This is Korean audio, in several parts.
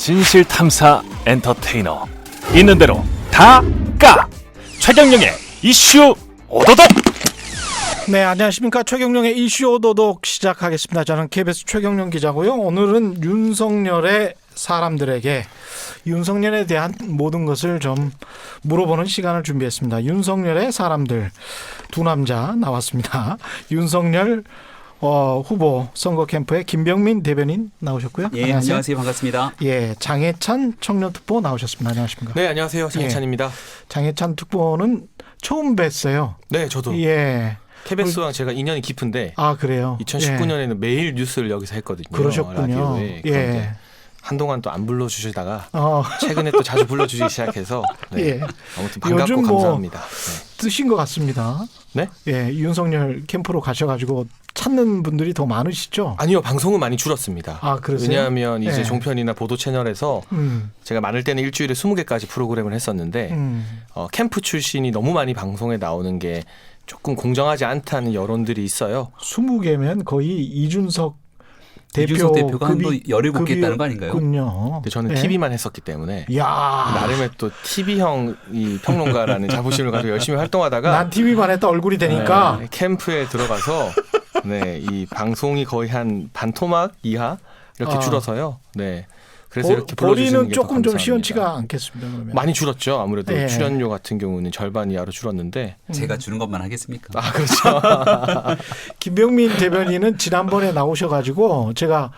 진실탐사 엔터테이너 있는 대로 다 까 최경영의 이슈 오도독. 네, 안녕하십니까. 최경영의 이슈 오도독 시작하겠습니다. 저는 KBS 최경영 기자고요. 오늘은 윤석열의 사람들에게 윤석열에 대한 모든 것을 좀 물어보는 시간을 준비했습니다. 윤석열의 사람들 두 남자 나왔습니다. 윤석열 후보 선거 캠프의 김병민 대변인 나오셨고요. 예, 안녕하세요. 반갑습니다. 예, 장해찬 청년특보 나오셨습니다. 안녕하십니까? 네, 안녕하세요. 장해찬입니다. 예, 장해찬 특보는 처음 뵀어요. 네, 저도. 예. KBS랑 제가 인연이 깊은데. 아, 그래요? 2019년에는 매일 뉴스를 여기서 했거든요. 그러셨군요. 라디오에. 예. 한동안 또 안 불러주시다가 최근에 최근에 또 자주 불러주시기 시작해서 네. 예. 아무튼 반갑고 요즘 감사합니다. 네. 뜨신 것 같습니다. 네? 예, 윤석열 캠프로 가셔가지고 찾는 분들이 더 많으시죠? 아니요, 방송은 많이 줄었습니다. 아, 그러세요? 왜냐하면 이제 예. 종편이나 보도 채널에서 제가 많을 때는 일주일에 20개까지 프로그램을 했었는데 캠프 출신이 너무 많이 방송에 나오는 게 조금 공정하지 않다는 여론들이 있어요. 20개면 거의 이준석 이준석 대표가 한 17개 했다는 거 아닌가요? 근데 저는 예. TV만 했었기 때문에 야, 나름의 또 TV형 이 평론가라는 자부심을 가지고 열심히 활동하다가 난 TV만 했다 얼굴이 되니까. 네, 캠프에 들어가서 네, 이 방송이 거의 한 반토막 이하 이렇게 줄어서요. 네. 그래서 이렇게 불러주시는 본인은 게 조금 더 좀 감사합니다. 시원치가 않겠습니다. 그러면. 많이 줄었죠. 아무래도 예. 출연료 같은 경우는 절반 이하로 줄었는데. 제가 주는 것만 하겠습니까? 아, 그렇죠. 김병민 대변인은 지난번에 나오셔가지고 제가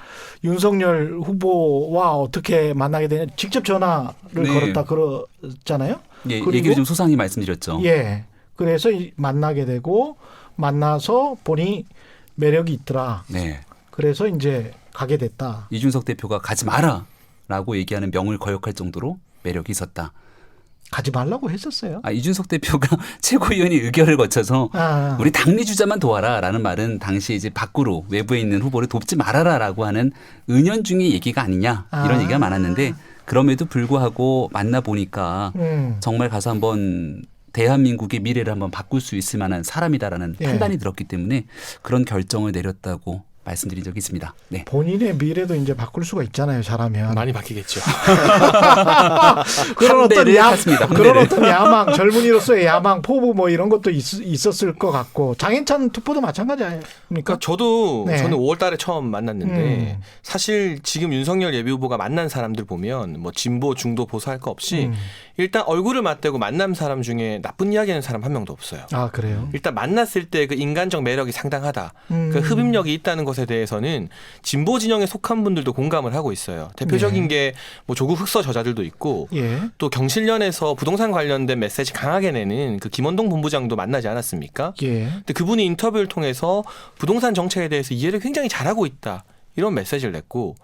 윤석열 후보와 어떻게 만나게 되냐 직접 전화를 네. 걸었다 그러잖아요. 예, 그리고- 얘기를 좀 소상히 말씀드렸죠. 예. 그래서 만나게 되고 만나서 보니 매력이 있더라. 네. 그래서 이제 가게 됐다. 이준석 대표가 가지 마라라고 얘기하는 명을 거역할 정도로 매력이 있었다. 가지 말라고 했었어요. 이준석 대표가 최고위원이 의결을 거쳐서 아. 우리 당리 주자만 도와라라는 말은 당시 이제 밖으로 외부에 있는 후보를 돕지 말아라라고 하는 은연중의 얘기가 아니냐 이런 얘기가 많았는데 그럼에도 불구하고 만나 보니까 정말 가서 한번 대한민국의 미래를 한번 바꿀 수 있을 만한 사람이다라는 예. 판단이 들었기 때문에 그런 결정을 내렸다고 말씀드린 적이 있습니다. 네. 본인의 미래도 이제 바꿀 수가 있잖아요. 잘하면. 많이 바뀌겠죠. 그런 어떤 한대를 탔습니다. 그런 한대를. 어떤 야망, 젊은이로서의 야망, 포부 뭐 이런 것도 있었을 것 같고 장해찬 투표도 마찬가지 아닙니까? 그러니까 저도 네. 저는 5월 달에 처음 만났는데 사실 지금 윤석열 예비 후보가 만난 사람들 보면 뭐 진보, 중도, 보수 할 거 없이 일단 얼굴을 맞대고 만난 사람 중에 나쁜 이야기하는 사람 한 명도 없어요. 아, 그래요? 일단 만났을 때 그 인간적 매력이 상당하다. 그 흡입력이 있다는 것에 대해서는 진보 진영에 속한 분들도 공감을 하고 있어요. 대표적인 게 뭐 조국 흑서 저자들도 있고 예. 또 경실련에서 부동산 관련된 메시지 강하게 내는 그 김원동 본부장도 만나지 않았습니까? 예. 근데 그분이 인터뷰를 통해서 부동산 정책에 대해서 이해를 굉장히 잘하고 있다. 이런 메시지를 냈고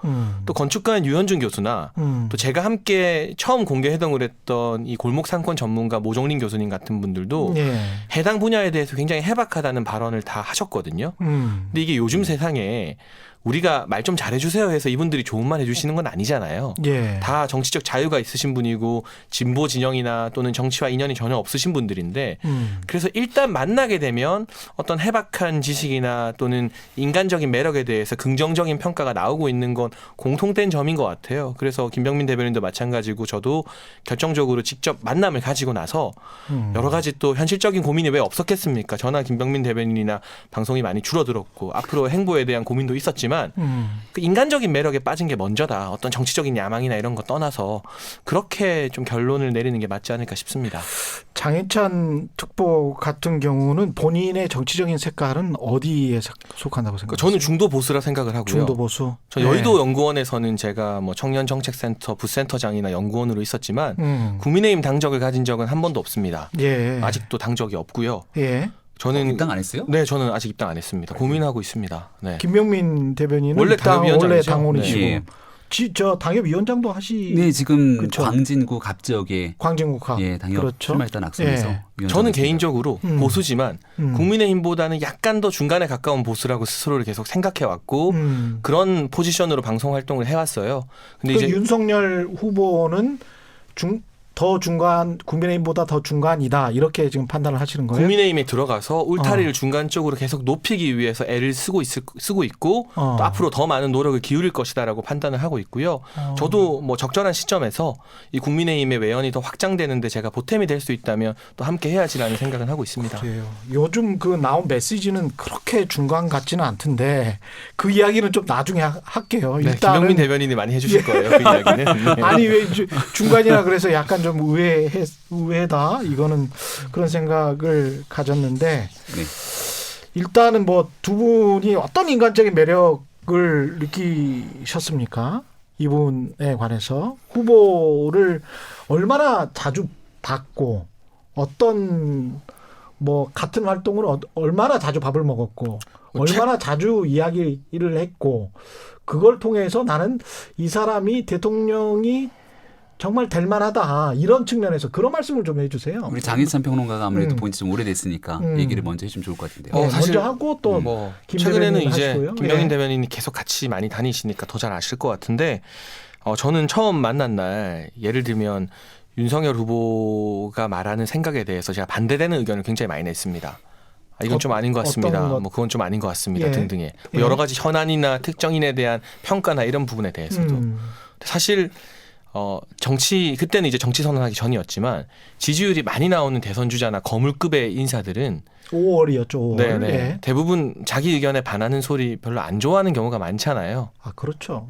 또 건축가인 유현준 교수나 또 제가 함께 처음 공개 회동을 했던 이 골목 상권 전문가 모종린 교수님 같은 분들도 예. 해당 분야에 대해서 굉장히 해박하다는 발언을 다 하셨거든요. 근데 이게 요즘 세상에 우리가 말 좀 잘해주세요 해서 이분들이 좋은 말 해주시는 건 아니잖아요. 예. 다 정치적 자유가 있으신 분이고 진보 진영이나 또는 정치와 인연이 전혀 없으신 분들인데 그래서 일단 만나게 되면 어떤 해박한 지식이나 또는 인간적인 매력에 대해서 긍정적인 평가가 나오고 있는 건 공통된 점인 것 같아요. 그래서 김병민 대변인도 마찬가지고 저도 결정적으로 직접 만남을 가지고 나서 여러 가지 또 현실적인 고민이 왜 없었겠습니까? 저나 김병민 대변인이나 방송이 많이 줄어들었고 앞으로 행보에 대한 고민도 있었지만 그 인간적인 매력에 빠진 게 먼저다. 어떤 정치적인 야망이나 이런 거 떠나서 그렇게 좀 결론을 내리는 게 맞지 않을까 싶습니다. 장해찬 특보 같은 경우는 본인의 정치적인 색깔은 어디에 속한다고 생각하세요? 저는 중도 보수라 생각을 하고요. 중도 보수. 저 여의도 연구원에서는 제가 뭐 청년정책센터 부센터장이나 연구원으로 있었지만 국민의힘 당적을 가진 적은 한 번도 없습니다. 예. 아직도 당적이 없고요. 예. 저는 입당 안 했어요? 네, 저는 아직 입당 안 했습니다. 고민하고 있습니다. 네. 김병민 대변인은 원래 당협위원장이죠. 원래 당원이시고 네. 저 당협위원장도 네, 지금 그쵸. 광진구 갑지역에 광진국화. 예, 당협 그렇죠. 출마했다 낙선해서 예. 위원장을 저는 했습니다. 개인적으로 보수지만 국민의힘보다는 약간 더 중간에 가까운 보수라고 스스로를 계속 생각해왔고 그런 포지션으로 방송 활동을 해왔어요. 근데 그 이제 윤석열 후보는 더 중간 국민의힘보다 더 중간이다 이렇게 지금 판단을 하시는 거예요? 국민의힘에 들어가서 울타리를 중간 쪽으로 계속 높이기 위해서 애를 쓰고 있고 또 앞으로 더 많은 노력을 기울일 것이다라고 판단을 하고 있고요. 저도 뭐 적절한 시점에서 이 국민의힘의 외연이 더 확장되는데 제가 보탬이 될 수 있다면 또 함께 해야지라는 생각은 하고 있습니다. 그래요. 요즘 그 나온 메시지는 그렇게 중간 같지는 않던데 그 이야기는 좀 나중에 할게요. 네, 일단은 김병민 대변인이 많이 해주실 거예요. 그 이야기는. 네. 아니 왜 중간이라 그래서 약간 좀 의외다 이거는 그런 생각을 가졌는데 네. 일단은 뭐 두 분이 어떤 인간적인 매력을 느끼셨습니까? 이분에 관해서 후보를 얼마나 자주 봤고 어떤 뭐 같은 활동을 얼마나 자주 밥을 먹었고 얼마나 자주 이야기를 했고 그걸 통해서 나는 이 사람이 대통령이 정말 될 만하다 이런 측면에서 그런 말씀을 좀 해주세요. 우리 장희찬 평론가가 아무래도 본지 좀 오래됐으니까 얘기를 먼저 해주면 좋을 것 같은데요. 네, 사실 먼저 하고 또 뭐 김 최근에는 대변인 이제 하시고요. 김병인 예. 대변인이 계속 같이 많이 다니시니까 더 잘 아실 것 같은데 저는 처음 만난 날 예를 들면 윤석열 후보가 말하는 생각에 대해서 제가 반대되는 의견을 굉장히 많이 냈습니다. 이건 좀 아닌 것 같습니다. 어떤 것? 뭐 그건 좀 아닌 것 같습니다. 예. 등등의 예. 여러 가지 현안이나 특정인에 대한 평가나 이런 부분에 대해서도 사실 그때는 이제 정치 선언하기 전이었지만 지지율이 많이 나오는 대선 주자나 거물급의 인사들은 5월이었죠. 5월. 네네. 예. 대부분 자기 의견에 반하는 소리 별로 안 좋아하는 경우가 많잖아요. 아 그렇죠.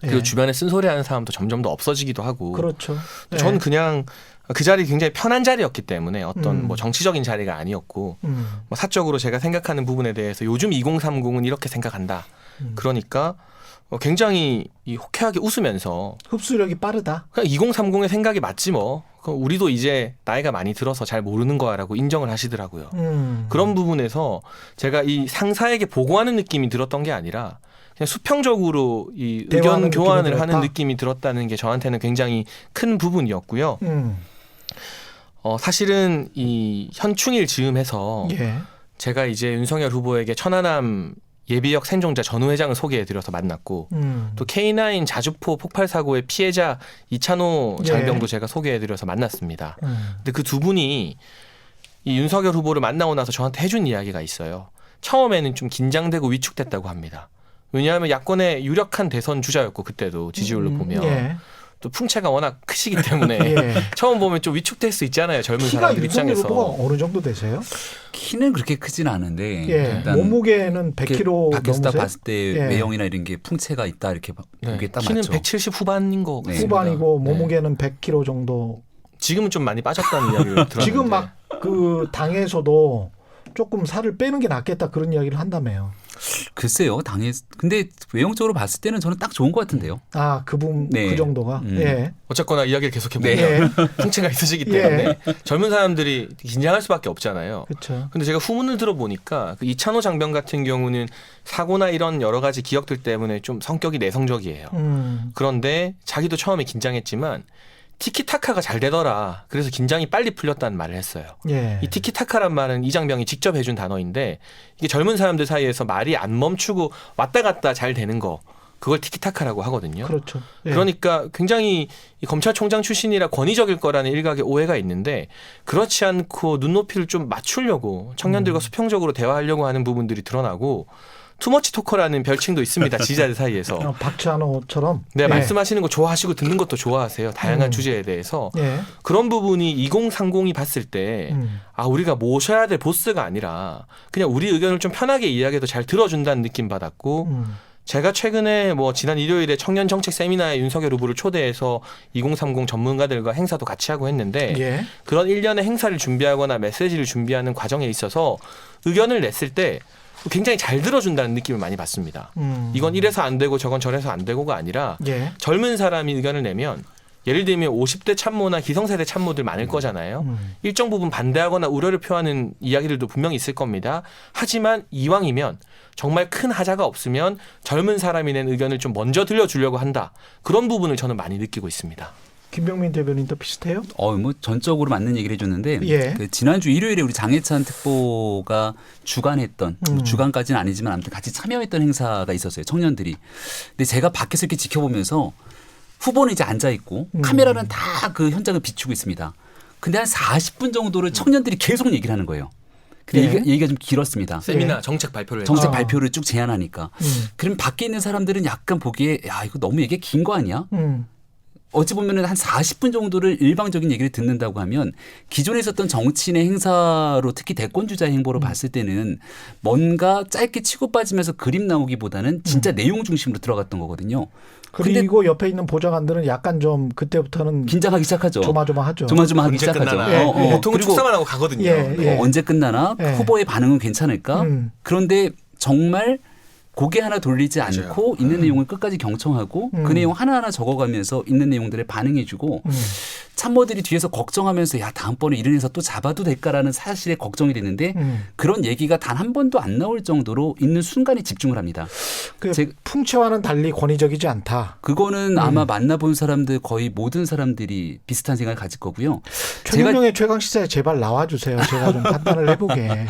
그리고 예. 주변에 쓴소리하는 사람도 점점 더 없어지기도 하고. 그렇죠. 예. 저는 그냥 그 자리 굉장히 편한 자리였기 때문에 어떤 음. 뭐 정치적인 자리가 아니었고 음. 뭐 사적으로 제가 생각하는 부분에 대해서 요즘 2030은 이렇게 생각한다. 그러니까 굉장히 호쾌하게 웃으면서 흡수력이 빠르다. 그냥 2030의 생각이 맞지 뭐. 그럼 우리도 이제 나이가 많이 들어서 잘 모르는 거야라고 인정을 하시더라고요. 그런 부분에서 제가 이 상사에게 보고하는 느낌이 들었던 게 아니라 그냥 수평적으로 이 의견 교환을 하는 느낌이 들었다는 게 저한테는 굉장히 큰 부분이었고요. 사실은 이 현충일 즈음해서 예. 제가 이제 윤석열 후보에게 천안함 예비역 생존자 전후 회장을 소개해드려서 만났고 또 K9 자주포 폭발 사고의 피해자 이찬호 장병도 제가 소개해드려서 만났습니다. 근데 그 두 분이 이 윤석열 후보를 만나고 나서 저한테 해준 이야기가 있어요. 처음에는 좀 긴장되고 위축됐다고 합니다. 왜냐하면 야권의 유력한 대선 주자였고 그때도 지지율로 보면 예. 또 풍채가 워낙 크시기 때문에 예. 처음 보면 좀 위축될 수 있잖아요. 젊은 키가 사람들 윤석열 입장에서. 후보가 어느 정도 되세요? 키는 그렇게 크진 않은데 예. 일단 몸무게는 100kg 밖에서 딱 넘으세요? 봤을 때 예. 외형이나 이런 게 풍채가 있다 이렇게 보기에 딱 키는 맞죠. 170 후반인 거 네. 같습니다. 후반이고 네. 몸무게는 100kg 정도. 지금은 좀 많이 빠졌다는 이야기를 들었는데 지금 막 그 당에서도 조금 살을 빼는 게 낫겠다 그런 이야기를 한다며요. 글쎄요, 근데 외형적으로 봤을 때는 저는 딱 좋은 것 같은데요. 아, 그 정도가. 예. 어쨌거나 이야기를 계속 해보면 예. 풍채가 있으시기 때문에 젊은 사람들이 긴장할 수밖에 없잖아요. 그렇죠. 근데 제가 후문을 들어보니까 그 이찬호 장병 같은 경우는 사고나 이런 여러 가지 기억들 때문에 좀 성격이 내성적이에요. 그런데 자기도 처음에 긴장했지만 티키타카가 잘 되더라. 그래서 긴장이 빨리 풀렸다는 말을 했어요. 예. 이 티키타카란 말은 이 장병이 직접 해준 단어인데 이게 젊은 사람들 사이에서 말이 안 멈추고 왔다 갔다 잘 되는 거 그걸 티키타카라고 하거든요. 그렇죠. 예. 그러니까 굉장히 이 검찰총장 출신이라 권위적일 거라는 일각의 오해가 있는데 그렇지 않고 눈높이를 좀 맞추려고 청년들과 수평적으로 대화하려고 하는 부분들이 드러나고 투머치 토커라는 별칭도 있습니다. 지지자들 사이에서. 박찬호처럼. 네, 예. 말씀하시는 거 좋아하시고 듣는 것도 좋아하세요. 다양한 주제에 대해서. 예. 그런 부분이 2030이 봤을 때 우리가 모셔야 될 보스가 아니라 그냥 우리 의견을 좀 편하게 이야기해도 잘 들어준다는 느낌 받았고 제가 최근에 뭐 지난 일요일에 청년 정책 세미나에 윤석열 후보를 초대해서 2030 전문가들과 행사도 같이 하고 했는데 예. 그런 일련의 행사를 준비하거나 메시지를 준비하는 과정에 있어서 의견을 냈을 때 굉장히 잘 들어준다는 느낌을 많이 받습니다. 이건 이래서 안 되고 저건 저래서 안 되고가 아니라 예. 젊은 사람이 의견을 내면 예를 들면 50대 참모나 기성세대 참모들 많을 거잖아요. 일정 부분 반대하거나 우려를 표하는 이야기들도 분명히 있을 겁니다. 하지만 이왕이면 정말 큰 하자가 없으면 젊은 사람이 낸 의견을 좀 먼저 들려주려고 한다. 그런 부분을 저는 많이 느끼고 있습니다. 김병민 대변인도 비슷해요? 뭐 전적으로 맞는 얘기를 해줬는데 예. 그 지난주 일요일에 우리 장해찬 특보가 주관했던 주관까지는 아니지만 아무튼 같이 참여했던 행사가 있었어요. 청년들이. 근데 제가 밖에서 이렇게 지켜보면서 후보는 이제 앉아 있고 카메라는 다 그 현장을 비추고 있습니다. 근데 한 40분 정도를 청년들이 계속 얘기를 하는 거예요. 근데 예. 얘기가 좀 길었습니다. 세미나 정책 발표를 정책 했죠. 발표를 쭉 제안하니까. 그럼 밖에 있는 사람들은 약간 보기에 야 이거 너무 얘기 긴 거 아니야? 어찌 보면은 한 40분 정도를 일방적인 얘기를 듣는다고 하면 기존에 있었던 정치인의 행사로 특히 대권주자의 행보로 봤을 때는 뭔가 짧게 치고 빠지면서 그림 나오기보다는 진짜 내용 중심으로 들어갔던 거거든요. 그리고 옆에 있는 보좌관들은 약간 좀 그때부터는 긴장하기 시작하죠. 조마조마하죠. 조마조마하기 언제 시작하죠. 끝나나. 예, 예. 보통은 그리고 축사만 하고 가거든요. 예. 언제 끝나나 예. 후보의 반응은 괜찮을까? 그런데 정말 고개 하나 돌리지 맞아요. 않고 있는 내용을 끝까지 경청하고 그 내용 하나하나 적어가면서 있는 내용들을 반응해주고 참모들이 뒤에서 걱정하면서 야 다음번에 이런 행사 또 잡아도 될까라는 사실에 걱정이 되는데 그런 얘기가 단 한 번도 안 나올 정도로 있는 순간에 집중을 합니다. 풍채와는 달리 권위적이지 않다. 그거는 아마 만나본 사람들 거의 모든 사람들이 비슷한 생각을 가질 거고요. 최경영의 최강시사에 제발 나와주세요. 제가 좀 판단을 해보게.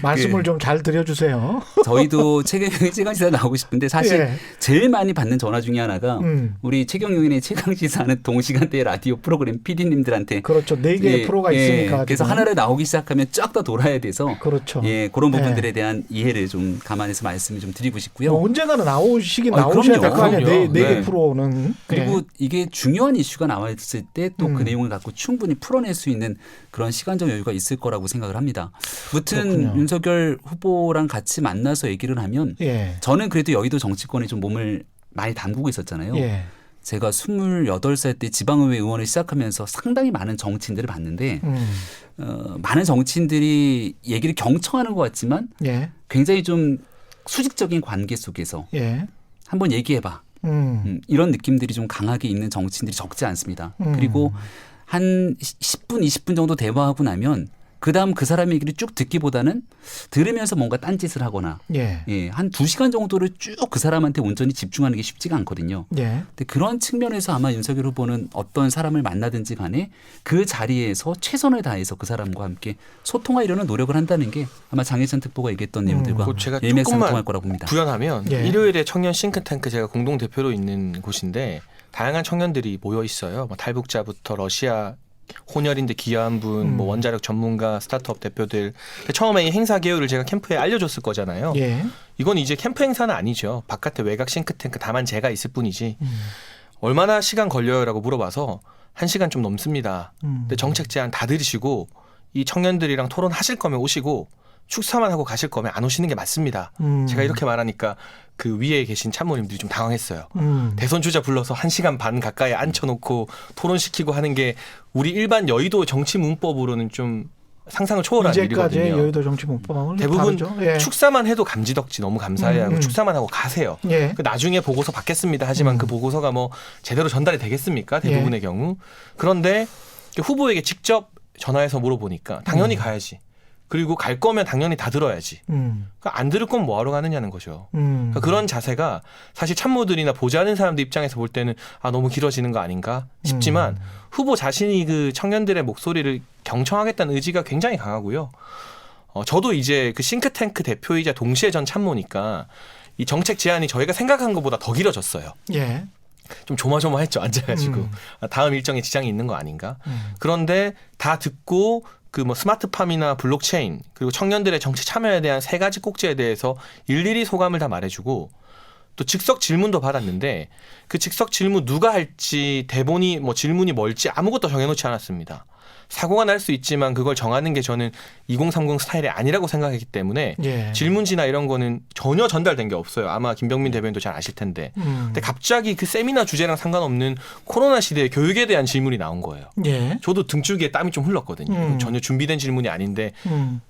말씀을 좀 잘 드려주세요. 저희도 최경영의 최강시사 나오고 싶은데 사실 예. 제일 많이 받는 전화 중에 하나가 우리 최경영의 최강시사는 동시간대 라디오 프로그램 PD님들한테 그렇죠. 4개의 프로가 있으니까. 그래서 지금. 하나를 나오기 시작하면 쫙 다 돌아야 돼서 그렇죠. 예, 그런 부분들에 대한 이해를 좀 감안해서 말씀을 좀 드리고 싶고요. 언젠가는 나오시긴 아니, 나오셔야 될 거 아니에요. 그럼요. 4개 네. 프로는. 그리고 예. 이게 중요한 이슈가 나왔을 때 또 그 내용을 갖고 충분히 풀어낼 수 있는 그런 시간적 여유가 있을 거라고 생각을 합니다. 무튼 그렇군요. 윤석열 후보랑 같이 만나서 얘기를 하면 예. 저는 그래도 여의도 정치권에 좀 몸을 많이 담그고 있었잖아요. 예. 제가 28살 때 지방의회 의원을 시작하면서 상당히 많은 정치인들을 봤는데 많은 정치인들이 얘기를 경청하는 것 같지만 예. 굉장히 좀 수직적인 관계 속에서 예. 한번 얘기해봐. 이런 느낌들이 좀 강하게 있는 정치인들이 적지 않습니다. 그리고 한 10분, 20분 정도 대화하고 나면 그다음 그 사람 얘기를 쭉 듣기보다는 들으면서 뭔가 딴짓을 하거나 예. 예, 한 2시간 정도를 쭉 그 사람한테 온전히 집중하는 게 쉽지가 않거든요. 예. 근데 그런 측면에서 아마 윤석열 후보는 어떤 사람을 만나든지 간에 그 자리에서 최선을 다해서 그 사람과 함께 소통하려는 노력을 한다는 게 아마 장혜찬 특보가 얘기했던 내용들과 그거 제가 일맥상통할 조금만 거라고 봅니다. 부연하면 예. 일요일에 청년 싱크탱크 제가 공동 대표로 있는 곳인데 다양한 청년들이 모여 있어요. 뭐 탈북자부터 러시아 혼혈인데 귀한 분, 뭐 원자력 전문가, 스타트업 대표들. 처음에 이 행사 개요를 제가 캠프에 알려줬을 거잖아요. 예. 이건 이제 캠프 행사는 아니죠. 바깥에 외곽 싱크탱크 다만 제가 있을 뿐이지. 얼마나 시간 걸려요라고 물어봐서 1시간 좀 넘습니다. 근데 정책 제안 다 들으시고 이 청년들이랑 토론하실 거면 오시고 축사만 하고 가실 거면 안 오시는 게 맞습니다. 제가 이렇게 말하니까 그 위에 계신 참모님들이 좀 당황했어요. 대선 주자 불러서 1시간 반 가까이 앉혀놓고 토론시키고 하는 게 우리 일반 여의도 정치 문법으로는 좀 상상을 초월한 이제까지의 일이거든요. 여의도 정치 문법은 대부분 다르죠. 예. 축사만 해도 감지덕지 너무 감사해 하고 축사만 하고 가세요. 예. 그 나중에 보고서 받겠습니다. 하지만 그 보고서가 뭐 제대로 전달이 되겠습니까? 대부분의 경우. 그런데 후보에게 직접 전화해서 물어보니까 당연히 가야지. 그리고 갈 거면 당연히 다 들어야지. 그러니까 안 들을 건 뭐하러 가느냐는 거죠. 그러니까 그런 자세가 사실 참모들이나 보좌하는 사람들 입장에서 볼 때는 아 너무 길어지는 거 아닌가 싶지만 후보 자신이 그 청년들의 목소리를 경청하겠다는 의지가 굉장히 강하고요. 저도 이제 그 싱크탱크 대표이자 동시에 전 참모니까 이 정책 제안이 저희가 생각한 것보다 더 길어졌어요. 예. 좀 조마조마했죠. 앉아가지고 다음 일정에 지장이 있는 거 아닌가. 그런데 다 듣고 그 뭐 스마트팜이나 블록체인 그리고 청년들의 정치 참여에 대한 3가지 꼭지에 대해서 일일이 소감을 다 말해주고 또 즉석 질문도 받았는데 그 즉석 질문 누가 할지 대본이 뭐 질문이 뭘지 아무것도 정해놓지 않았습니다. 사고가 날 수 있지만 그걸 정하는 게 저는 2030 스타일이 아니라고 생각했기 때문에 예. 질문지나 이런 거는 전혀 전달된 게 없어요. 아마 김병민 대변인도 잘 아실 텐데. 근데 갑자기 그 세미나 주제랑 상관없는 코로나 시대의 교육에 대한 질문이 나온 거예요. 예. 저도 등줄기에 땀이 좀 흘렀거든요. 전혀 준비된 질문이 아닌데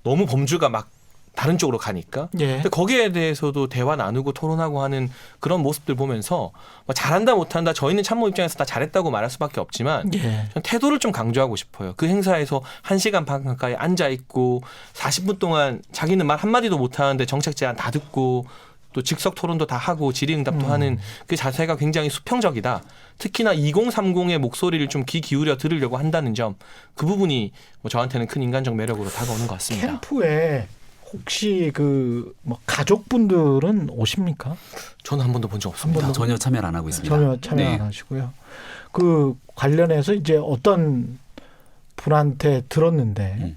너무 범주가 막 다른 쪽으로 가니까. 예. 근데 거기에 대해서도 대화 나누고 토론하고 하는 그런 모습들 보면서 뭐 잘한다 못한다 저희는 참모 입장에서 다 잘했다고 말할 수밖에 없지만 예. 전 태도를 좀 강조하고 싶어요. 그 행사에서 1시간 반 가까이 앉아있고 40분 동안 자기는 말 한마디도 못하는데 정책 제안 다 듣고 또 즉석 토론도 다 하고 질의응답도 하는 그 자세가 굉장히 수평적이다. 특히나 2030의 목소리를 좀 귀 기울여 들으려고 한다는 점 그 부분이 뭐 저한테는 큰 인간적 매력으로 다가오는 것 같습니다. 캠프에 혹시 그 뭐 가족분들은 오십니까? 저는 한 번도 본 적 없습니다. 전혀 참여를 안 하고 있습니다. 전혀 참여 네. 안 하시고요. 그 관련해서 이제 어떤 분한테 들었는데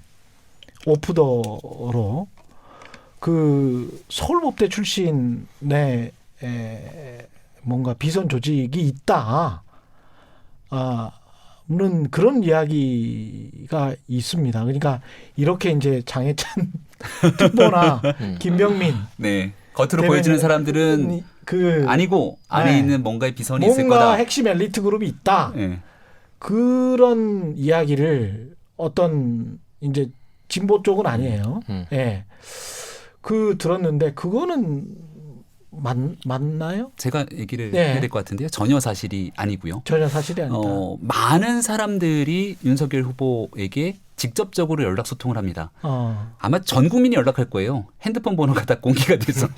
오프더로 그 서울법대 출신의 뭔가 비선 조직이 있다. 는 그런 이야기가 있습니다. 그러니까 이렇게 이제 장해찬 특보나 김병민 네. 겉으로 보여지는 사람들은 그 아니고 안에 네. 있는 뭔가의 비선이 있을 뭔가 거다. 핵심 엘리트 그룹이 있다. 네. 그런 이야기를 어떤 이제 진보 쪽은 아니에요. 예. 그 들었는데 그거는 맞나요? 제가 얘기를 네. 해야 될 것 같은데요. 전혀 사실이 아니고요. 전혀 사실이 아니다. 많은 사람들이 윤석열 후보에게 직접적으로 연락 소통을 합니다. 아마 전 국민이 연락할 거예요. 핸드폰 번호가 다 공개가 돼서.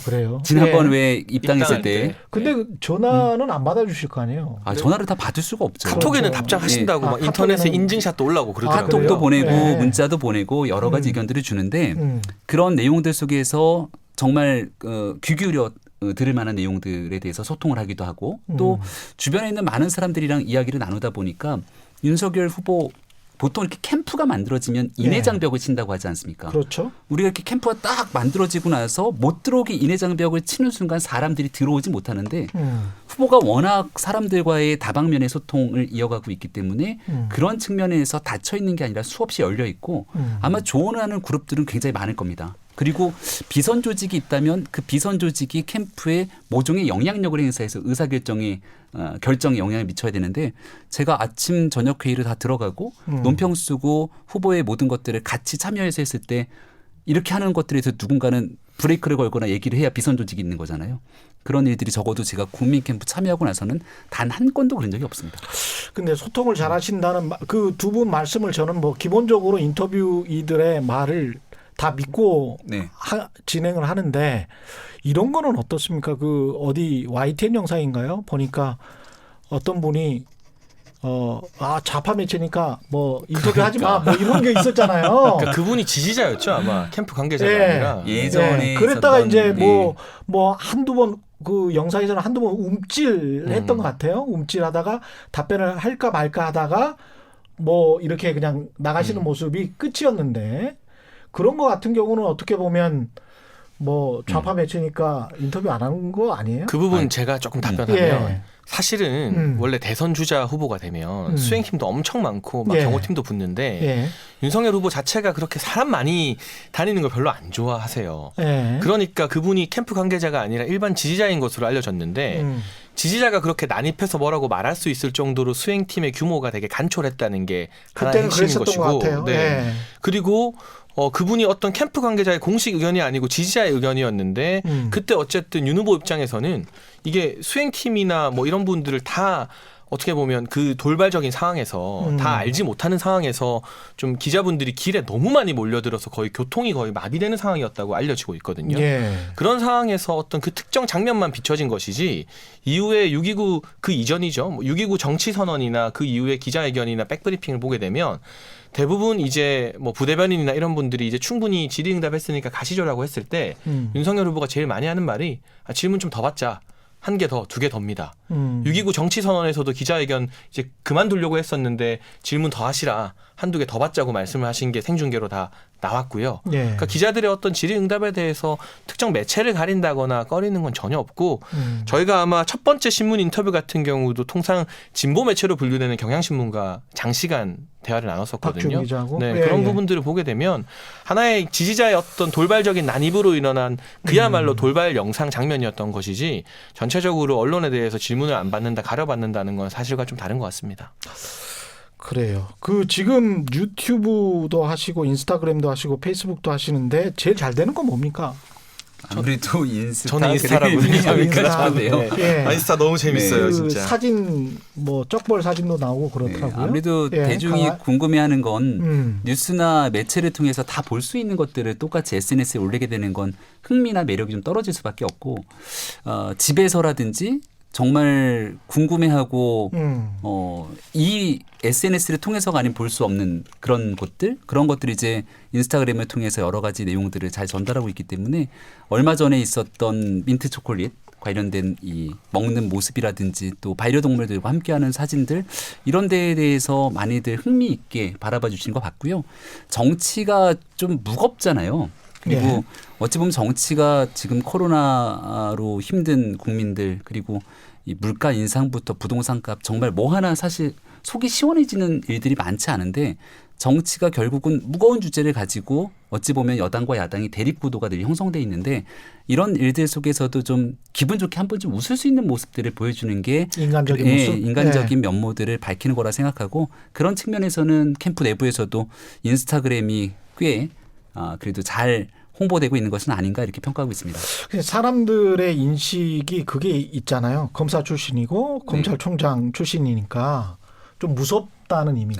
그래요? 지난번 네. 왜 입당했을 때. 근데 그 전화는 안 받아주실 거 아니에요? 전화를 다 받을 수가 없죠. 카톡에는 그렇죠. 답장하신다고 막 네. 인터넷에 카톡에는- 인증샷도 올라오고 그러더라고요. 카톡도 보내고 네. 문자도 보내고 여러 가지 의견들을 주는데 그런 내용들 속에서 정말 귀 기울여 들을 만한 내용들에 대해서 소통을 하기도 하고 또 주변에 있는 많은 사람들이랑 이야기를 나누다 보니까 윤석열 후보 보통 이렇게 캠프가 만들어지면 인해 장벽을 친다고 하지 않습니까? 그렇죠. 우리가 이렇게 캠프가 딱 만들어지고 나서 못 들어오게 인해 장벽을 치는 순간 사람들이 들어오지 못하는데 후보가 워낙 사람들과의 다방면의 소통을 이어가고 있기 때문에 그런 측면에서 닫혀 있는 게 아니라 수없이 열려 있고 아마 조언하는 그룹들은 굉장히 많을 겁니다. 그리고 비선 조직이 있다면 그 비선 조직이 캠프에 모종의 영향력을 행사해서 의사결정에 결정에 영향을 미쳐야 되는데 제가 아침 저녁 회의를 다 들어가고 논평 쓰고 후보의 모든 것들을 같이 참여해서 했을 때 이렇게 하는 것들에 대해서 누군가는 브레이크를 걸거나 얘기를 해야 비선 조직이 있는 거잖아요. 그런 일들이 적어도 제가 국민 캠프 참여하고 나서는 단 한 건도 그런 적이 없습니다. 근데 소통을 잘 하신다는 그 두 분 말씀을 저는 뭐 기본적으로 인터뷰이들의 말을 다 믿고 네. 진행을 하는데 이런 거는 어떻습니까? 그 어디 YTN 영상인가요? 보니까 어떤 분이 좌파 매체니까 뭐 인터뷰하지 마 뭐 이런 게 있었잖아요. 그러니까 그분이 지지자였죠 아마 캠프 관계자가 예. 아니라. 예전에 그랬다가 있었던, 이제 네. 뭐 한두 번 그 영상에서는 한두 번 움찔했던 것 같아요. 움찔하다가 답변을 할까 말까 하다가 뭐 이렇게 그냥 나가시는 모습이 끝이었는데 그런 거 같은 경우는 어떻게 보면 뭐 좌파 매체니까 인터뷰 안 한 거 아니에요? 그 부분 제가 조금 답변하면 예. 사실은 원래 대선 주자 후보가 되면 수행팀도 엄청 많고 막 예. 경호팀도 붙는데 예. 윤석열 후보 자체가 그렇게 사람 많이 다니는 걸 별로 안 좋아하세요. 예. 그러니까 그분이 캠프 관계자가 아니라 일반 지지자인 것으로 알려졌는데 지지자가 그렇게 난입해서 뭐라고 말할 수 있을 정도로 수행팀의 규모가 되게 간촐했다는 게 하나의 그때는 핵심인 그랬었던 것 것이고 같아요. 네. 예. 그리고 그분이 어떤 캠프 관계자의 공식 의견이 아니고 지지자의 의견이었는데 그때 어쨌든 윤 후보 입장에서는 이게 수행팀이나 뭐 이런 분들을 다 어떻게 보면 그 돌발적인 상황에서 다 알지 못하는 상황에서 좀 기자분들이 길에 너무 많이 몰려들어서 거의 교통이 거의 마비되는 상황이었다고 알려지고 있거든요. 예. 그런 상황에서 어떤 그 특정 장면만 비춰진 것이지 이후에 6.29 그 이전이죠. 뭐 6.29 정치선언이나 그 이후에 기자회견이나 백브리핑을 보게 되면 대부분 이제 뭐 부대변인이나 이런 분들이 이제 충분히 질의응답했으니까 가시죠라고 했을 때 윤석열 후보가 제일 많이 하는 말이 질문 좀 더 받자. 한 개 더, 두 개 더입니다. 6.29 정치선언에서도 기자회견 이제 그만두려고 했었는데 질문 더 하시라. 한두 개 더 받자고 말씀을 하신 게 생중계로 다 나왔고요. 예. 그러니까 기자들의 어떤 질의응답에 대해서 특정 매체를 가린다거나 꺼리는 건 전혀 없고 저희가 아마 첫 번째 신문 인터뷰 같은 경우도 통상 진보 매체로 분류되는 경향신문과 장시간 대화를 나눴었거든요. 박준 기자하고? 네, 예, 그런 예. 부분들을 보게 되면 하나의 지지자의 어떤 돌발적인 난입으로 일어난 그야말로 돌발 영상 장면이었던 것이지 전체적으로 언론에 대해서 질문을 안 받는다, 가려받는다는 건 사실과 좀 다른 것 같습니다. 그래요. 그 지금 유튜브도 하시고 인스타그램도 하시고 페이스북도 하시는데 제일 잘 되는 건 뭡니까? 아무래도 인스타 저는 인스타라고 생각하는데요. 예. 인스타 너무 재밌어요, 그 진짜. 사진 뭐 쩍벌 사진도 나오고 그렇더라고요. 아무래도 예, 대중이 궁금해하는 건 음. 뉴스나 매체를 통해서 다 볼 수 있는 것들을 똑같이 SNS에 올리게 되는 건 흥미나 매력이 좀 떨어질 수밖에 없고 집에서라든지 정말 궁금해하고 이 SNS를 통해서가 아닌 볼 수 없는 그런 것들이 이제 인스타그램을 통해서 여러 가지 내용들을 잘 전달하고 있기 때문에 얼마 전에 있었던 민트 초콜릿 관련된 이 먹는 모습이라든지 또 반려동물들과 함께하는 사진들 이런 데에 대해서 많이들 흥미 있게 바라봐 주시는 것 같고요. 정치가 좀 무겁잖아요. 그리고 예. 어찌 보면 정치가 지금 코로나로 힘든 국민들 그리고 이 물가 인상부터 부동산 값 정말 뭐 하나 사실 속이 시원해지는 일들이 많지 않은데 정치가 결국은 무거운 주제를 가지고 어찌 보면 여당과 야당이 대립구도가 늘 형성돼 있는데 이런 일들 속에서도 좀 기분 좋게 한 번 좀 웃을 수 있는 모습들을 보여주는 게 인간적인 모습, 인간적인 면모들을 밝히는 거라 생각하고 그런 측면에서는 캠프 내부에서도 인스타그램이 꽤 그래도 잘 홍보되고 있는 것은 아닌가 이렇게 평가하고 있습니다. 사람들의 인식이 그게 있잖아요. 검사 출신이고 검찰총장 출신이니까 좀 무섭다는 이미지.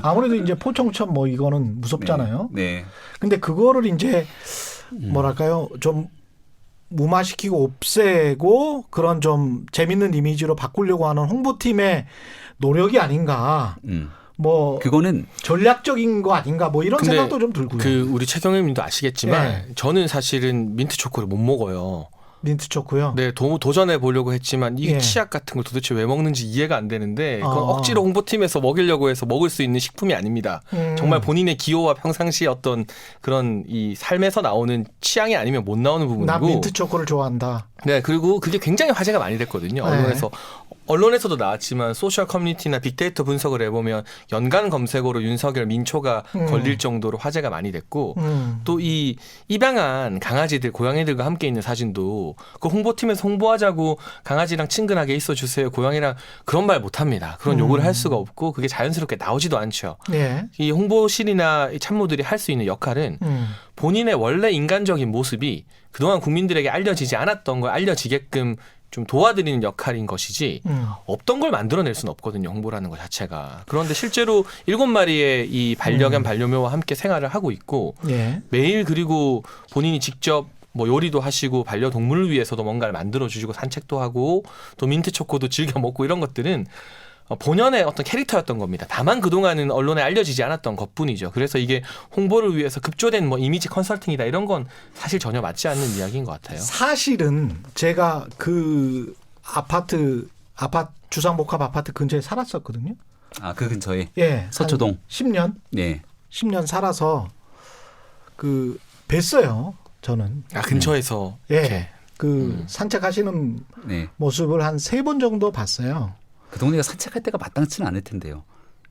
아무래도 이제 포청천 뭐 이거는 무섭잖아요. 네. 근데 그거를 이제 뭐랄까요? 좀 무마시키고 없애고 그런 좀 재밌는 이미지로 바꾸려고 하는 홍보팀의 노력이 아닌가. 뭐 그거는 전략적인 거 아닌가 뭐 이런 근데 생각도 좀 들고요. 그 우리 최경영님도 아시겠지만 저는 사실은 민트 초코를 못 먹어요. 민트 초코요? 네, 도전해 보려고 했지만 이게 예. 치약 같은 걸 도대체 왜 먹는지 이해가 안 되는데 그건 아. 억지로 홍보팀에서 먹이려고 해서 먹을 수 있는 식품이 아닙니다. 정말 본인의 기호와 평상시 어떤 그런 이 삶에서 나오는 취향이 아니면 못 나오는 부분이고. 나 민트 초코를 좋아한다. 네, 그리고 그게 굉장히 화제가 많이 됐거든요. 언론에서도 나왔지만 소셜 커뮤니티나 빅데이터 분석을 해보면 연간 검색어로 윤석열 민초가 걸릴 정도로 화제가 많이 됐고 또 이 입양한 강아지들 고양이들과 함께 있는 사진도 그 홍보팀에서 홍보하자고 강아지랑 친근하게 있어주세요 고양이랑 그런 말 못합니다. 그런 요구를 할 수가 없고 그게 자연스럽게 나오지도 않죠. 예. 이 홍보실이나 이 참모들이 할 수 있는 역할은 본인의 원래 인간적인 모습이 그동안 국민들에게 알려지지 않았던 걸 알려지게끔 좀 도와드리는 역할인 것이지 없던 걸 만들어낼 수는 없거든요. 홍보라는 것 자체가. 그런데 실제로 7마리의 이 반려견 반려묘와 함께 생활을 하고 있고 예. 매일 그리고 본인이 직접 뭐 요리도 하시고 반려동물을 위해서도 뭔가를 만들어주시고 산책도 하고 또 민트초코도 즐겨 먹고 이런 것들은 본연의 어떤 캐릭터였던 겁니다. 다만 그동안은 언론에 알려지지 않았던 것뿐이죠. 그래서 이게 홍보를 위해서 급조된 뭐 이미지 컨설팅이다 이런 건 사실 전혀 맞지 않는 이야기인 것 같아요. 사실은 제가 그 아파트 주상복합 아파트 근처에 살았었거든요. 그 근처에 예. 서초동. 10년? 네. 10년 살아서 그 뵀어요. 저는. 근처에서 예. 이렇게. 산책하시는 네. 모습을 한 3번 정도 봤어요. 그 동네가 산책할 때가 마땅치는 않을 텐데요.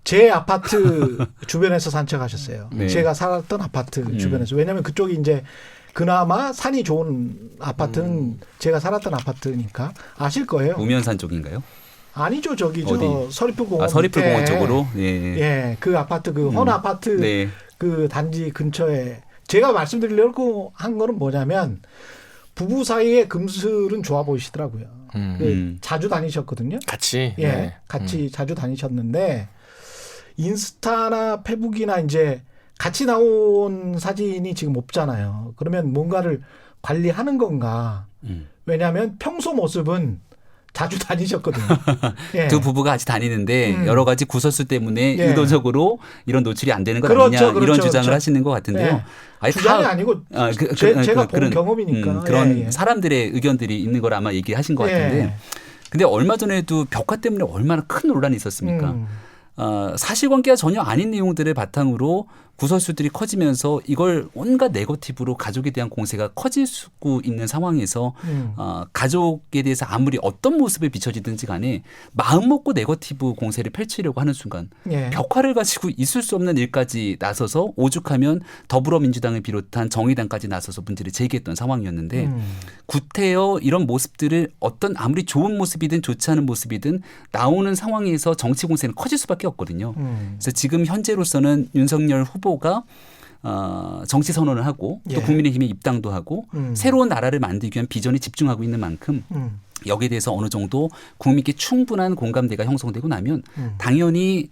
제 아파트 주변에서 산책하셨어요. 네. 제가 살았던 아파트 주변에서. 왜냐하면 그쪽이 이제 그나마 산이 좋은 아파트는 제가 살았던 아파트니까 아실 거예요. 우면산 쪽인가요? 아니죠. 저기 어디? 서리풀공원. 서리풀공원 밑에. 쪽으로. 예. 예, 그 아파트 그 헌 아파트 네. 그 단지 근처에 제가 말씀드리려고 한 거는 뭐냐면 부부 사이에 금슬은 좋아 보이시더라고요. 자주 다니셨거든요. 같이. 예, 네. 같이 자주 다니셨는데 인스타나 페북이나 이제 같이 나온 사진이 지금 없잖아요. 그러면 뭔가를 관리하는 건가? 왜냐하면 평소 모습은 자주 다니셨거든요. 예. 두 부부가 같이 다니는데 여러 가지 구설수 때문에 예. 의도적으로 이런 노출이 안 되는 것 그렇죠, 아니냐 이런 주장을 그렇죠. 하시는 것 같은데요. 예. 아니, 주장이 아니고 제가 본 경험이니까. 그런 예, 예. 사람들의 의견들이 있는 걸 아마 얘기하신 것 같은데 예. 근데 얼마 전에도 벽화 때문에 얼마나 큰 논란이 있었습니까? 사실관계가 전혀 아닌 내용들을 바탕으로 구설수들이 커지면서 이걸 온갖 네거티브로 가족에 대한 공세가 커질 수 있는 상황에서 가족에 대해서 아무리 어떤 모습을 비춰지든지 간에 마음 먹고 네거티브 공세를 펼치려고 하는 순간 예. 벽화를 가지고 있을 수 없는 일까지 나서서 오죽하면 더불어민주당을 비롯한 정의당까지 나서서 문제를 제기했던 상황이었는데 구태여 이런 모습들을 어떤 아무리 좋은 모습이든 좋지 않은 모습이든 나오는 상황에서 정치 공세는 커질 수밖에 없거든요. 그래서 지금 현재로서는 윤석열 후보가 정치 선언을 하고 또 예. 국민의힘에 입당도 하고 새로운 나라를 만들기 위한 비전에 집중하고 있는 만큼 여기에 대해서 어느 정도 국민께 충분한 공감대가 형성되고 나면 당연히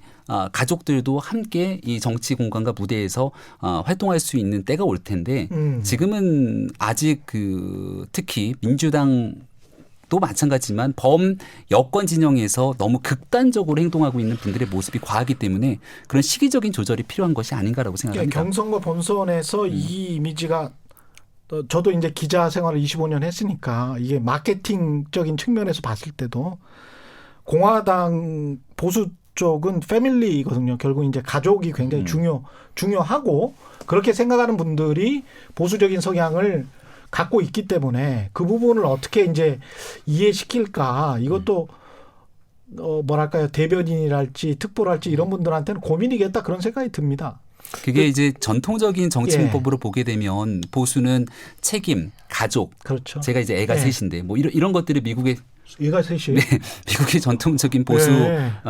가족들도 함께 이 정치 공간과 무대에서 활동할 수 있는 때가 올 텐데 지금은 아직 특히 민주당 또 마찬가지지만 범여권 진영에서 너무 극단적으로 행동하고 있는 분들의 모습이 과하기 때문에 그런 시기적인 조절이 필요한 것이 아닌가라고 생각합니다. 경선과 본선에서 이 이미지가 저도 이제 기자 생활을 25년 했으니까 이게 마케팅적인 측면에서 봤을 때도 공화당 보수 쪽은 패밀리거든요. 결국 이제 가족이 굉장히 중요하고 그렇게 생각하는 분들이 보수적인 성향을 갖고 있기 때문에 그 부분을 어떻게 이제 이해시킬까 이것도 뭐랄까요 대변인이랄지 특보랄지 이런 분들한테는 고민이겠다 그런 생각이 듭니다. 그게 이제 전통적인 정치 문법으로 보게 되면 보수는 책임, 가족. 그렇죠. 제가 이제 애가 셋인데 뭐 이런 것들을 미국의 얘가 셋이. 네, 미국의 전통적인 보수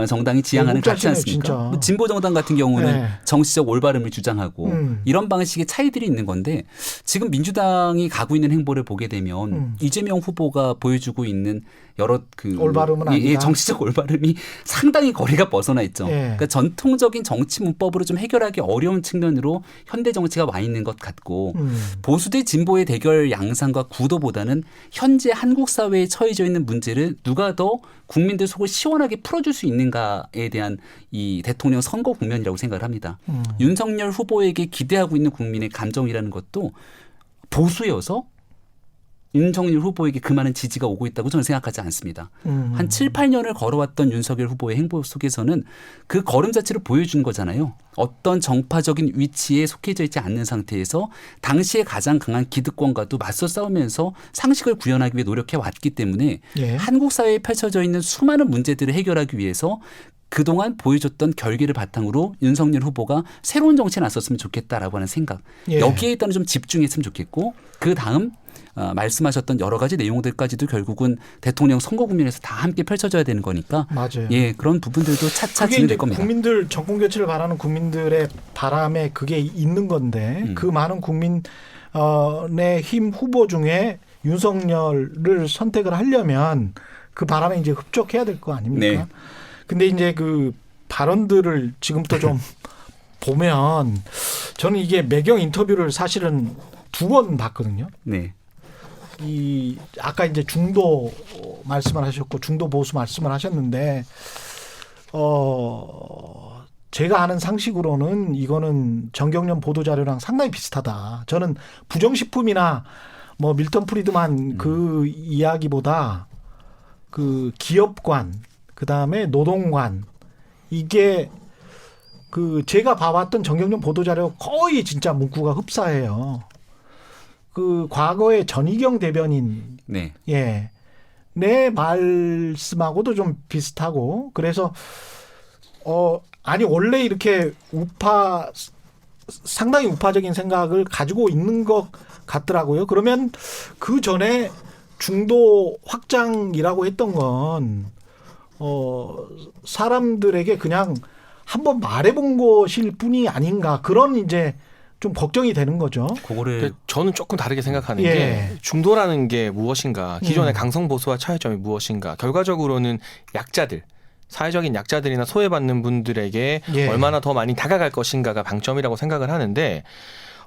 정당이 지향하는 같지 않습니까? 뭐 진보 정당 같은 경우는 정치적 올바름을 주장하고 이런 방식의 차이들이 있는 건데 지금 민주당이 가고 있는 행보를 보게 되면 이재명 후보가 보여주고 있는 여러 그 올바름은 아니다. 정치적 올바름이 상당히 거리가 벗어나 있죠. 그러니까 전통적인 정치 문법으로 좀 해결하기 어려운 측면으로 현대 정치가 와 있는 것 같고 보수 대 진보의 대결 양상과 구도보다는 현재 한국 사회에 처해져 있는 문제를 누가 더 국민들 속을 시원하게 풀어줄 수 있는가에 대한 이 대통령 선거 국면이라고 생각을 합니다. 윤석열 후보에게 기대하고 있는 국민의 감정이라는 것도 보수여서 윤석열 후보에게 그 많은 지지가 오고 있다고 저는 생각하지 않습니다. 한 7, 8년을 걸어왔던 윤석열 후보의 행보 속에서는 그 걸음 자체를 보여주는 거잖아요. 어떤 정파적인 위치에 속해져 있지 않는 상태에서 당시에 가장 강한 기득권과도 맞서 싸우면서 상식을 구현하기 위해 노력해 왔기 때문에 한국 사회에 펼쳐져 있는 수많은 문제들을 해결하기 위해서 그동안 보여줬던 결계를 바탕으로 윤석열 후보가 새로운 정치에 나섰으면 좋겠다라고 하는 생각. 여기에 일단은 좀 집중했으면 좋겠고 그다음 말씀하셨던 여러 가지 내용들까지도 결국은 대통령 선거 국면에서 다 함께 펼쳐져야 되는 거니까 맞아요. 그런 부분들도 차차 진행될 겁니다. 국민들 정권 교체를 바라는 국민들의 바람에 그게 있는 건데 그 많은 국민의 힘 후보 중에 윤석열을 선택을 하려면 그 바람에 이제 흡족해야 될 거 아닙니까? 근데 이제 그 발언들을 지금부터 좀 보면 저는 이게 매경 인터뷰를 사실은 2번 봤거든요. 네. 이 아까 이제 중도 말씀을 하셨고 중도 보수 말씀을 하셨는데 제가 아는 상식으로는 이거는 정경련 보도 자료랑 상당히 비슷하다. 저는 부정식품이나 뭐 밀턴 프리드만 그 이야기보다 그 기업관 그다음에 노동관 이게 그 제가 봐왔던 정경련 보도 자료 거의 진짜 문구가 흡사해요. 그 과거의 전희경 대변인 내 말씀하고도 좀 비슷하고 그래서 아니 원래 이렇게 상당히 우파적인 생각을 가지고 있는 것 같더라고요. 그러면 그 전에 중도 확장이라고 했던 건 사람들에게 그냥 한번 말해본 것일 뿐이 아닌가 그런 이제 좀 걱정이 되는 거죠. 그거를 저는 조금 다르게 생각하는 게 중도라는 게 무엇인가, 기존의 강성 보수와 차이점이 무엇인가, 결과적으로는 약자들, 사회적인 약자들이나 소외받는 분들에게 얼마나 더 많이 다가갈 것인가가 방점이라고 생각을 하는데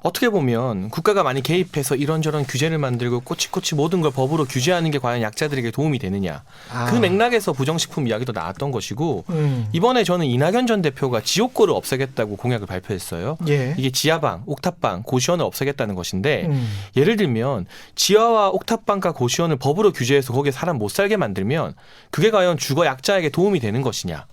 어떻게 보면 국가가 많이 개입해서 이런저런 규제를 만들고 꼬치꼬치 모든 걸 법으로 규제하는 게 과연 약자들에게 도움이 되느냐. 그 맥락에서 부정식품 이야기도 나왔던 것이고 이번에 저는 이낙연 전 대표가 지옥고를 없애겠다고 공약을 발표했어요. 이게 지하방, 옥탑방, 고시원을 없애겠다는 것인데 예를 들면 지하와 옥탑방과 고시원을 법으로 규제해서 거기에 사람 못 살게 만들면 그게 과연 주거 약자에게 도움이 되는 것이냐.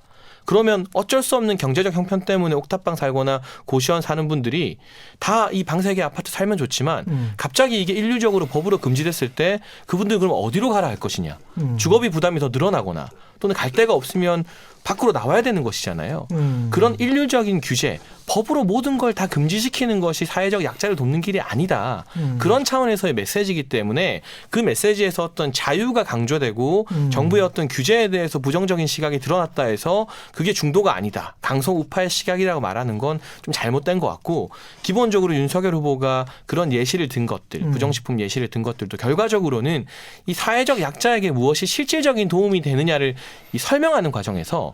그러면 어쩔 수 없는 경제적 형편 때문에 옥탑방 살거나 고시원 사는 분들이 다 이 방세계 아파트 살면 좋지만 갑자기 이게 인류적으로 법으로 금지됐을 때 그분들 그럼 어디로 가라 할 것이냐. 주거비 부담이 더 늘어나거나 또는 갈 데가 없으면 밖으로 나와야 되는 것이잖아요. 그런 인류적인 규제, 법으로 모든 걸 다 금지시키는 것이 사회적 약자를 돕는 길이 아니다. 그런 차원에서의 메시지이기 때문에 그 메시지에서 어떤 자유가 강조되고 정부의 어떤 규제에 대해서 부정적인 시각이 드러났다 해서 그게 중도가 아니다. 강성 우파의 시각이라고 말하는 건 좀 잘못된 것 같고 기본적으로 윤석열 후보가 그런 예시를 든 것들, 부정식품 예시를 든 것들도 결과적으로는 이 사회적 약자에게 무엇이 실질적인 도움이 되느냐를 이 설명하는 과정에서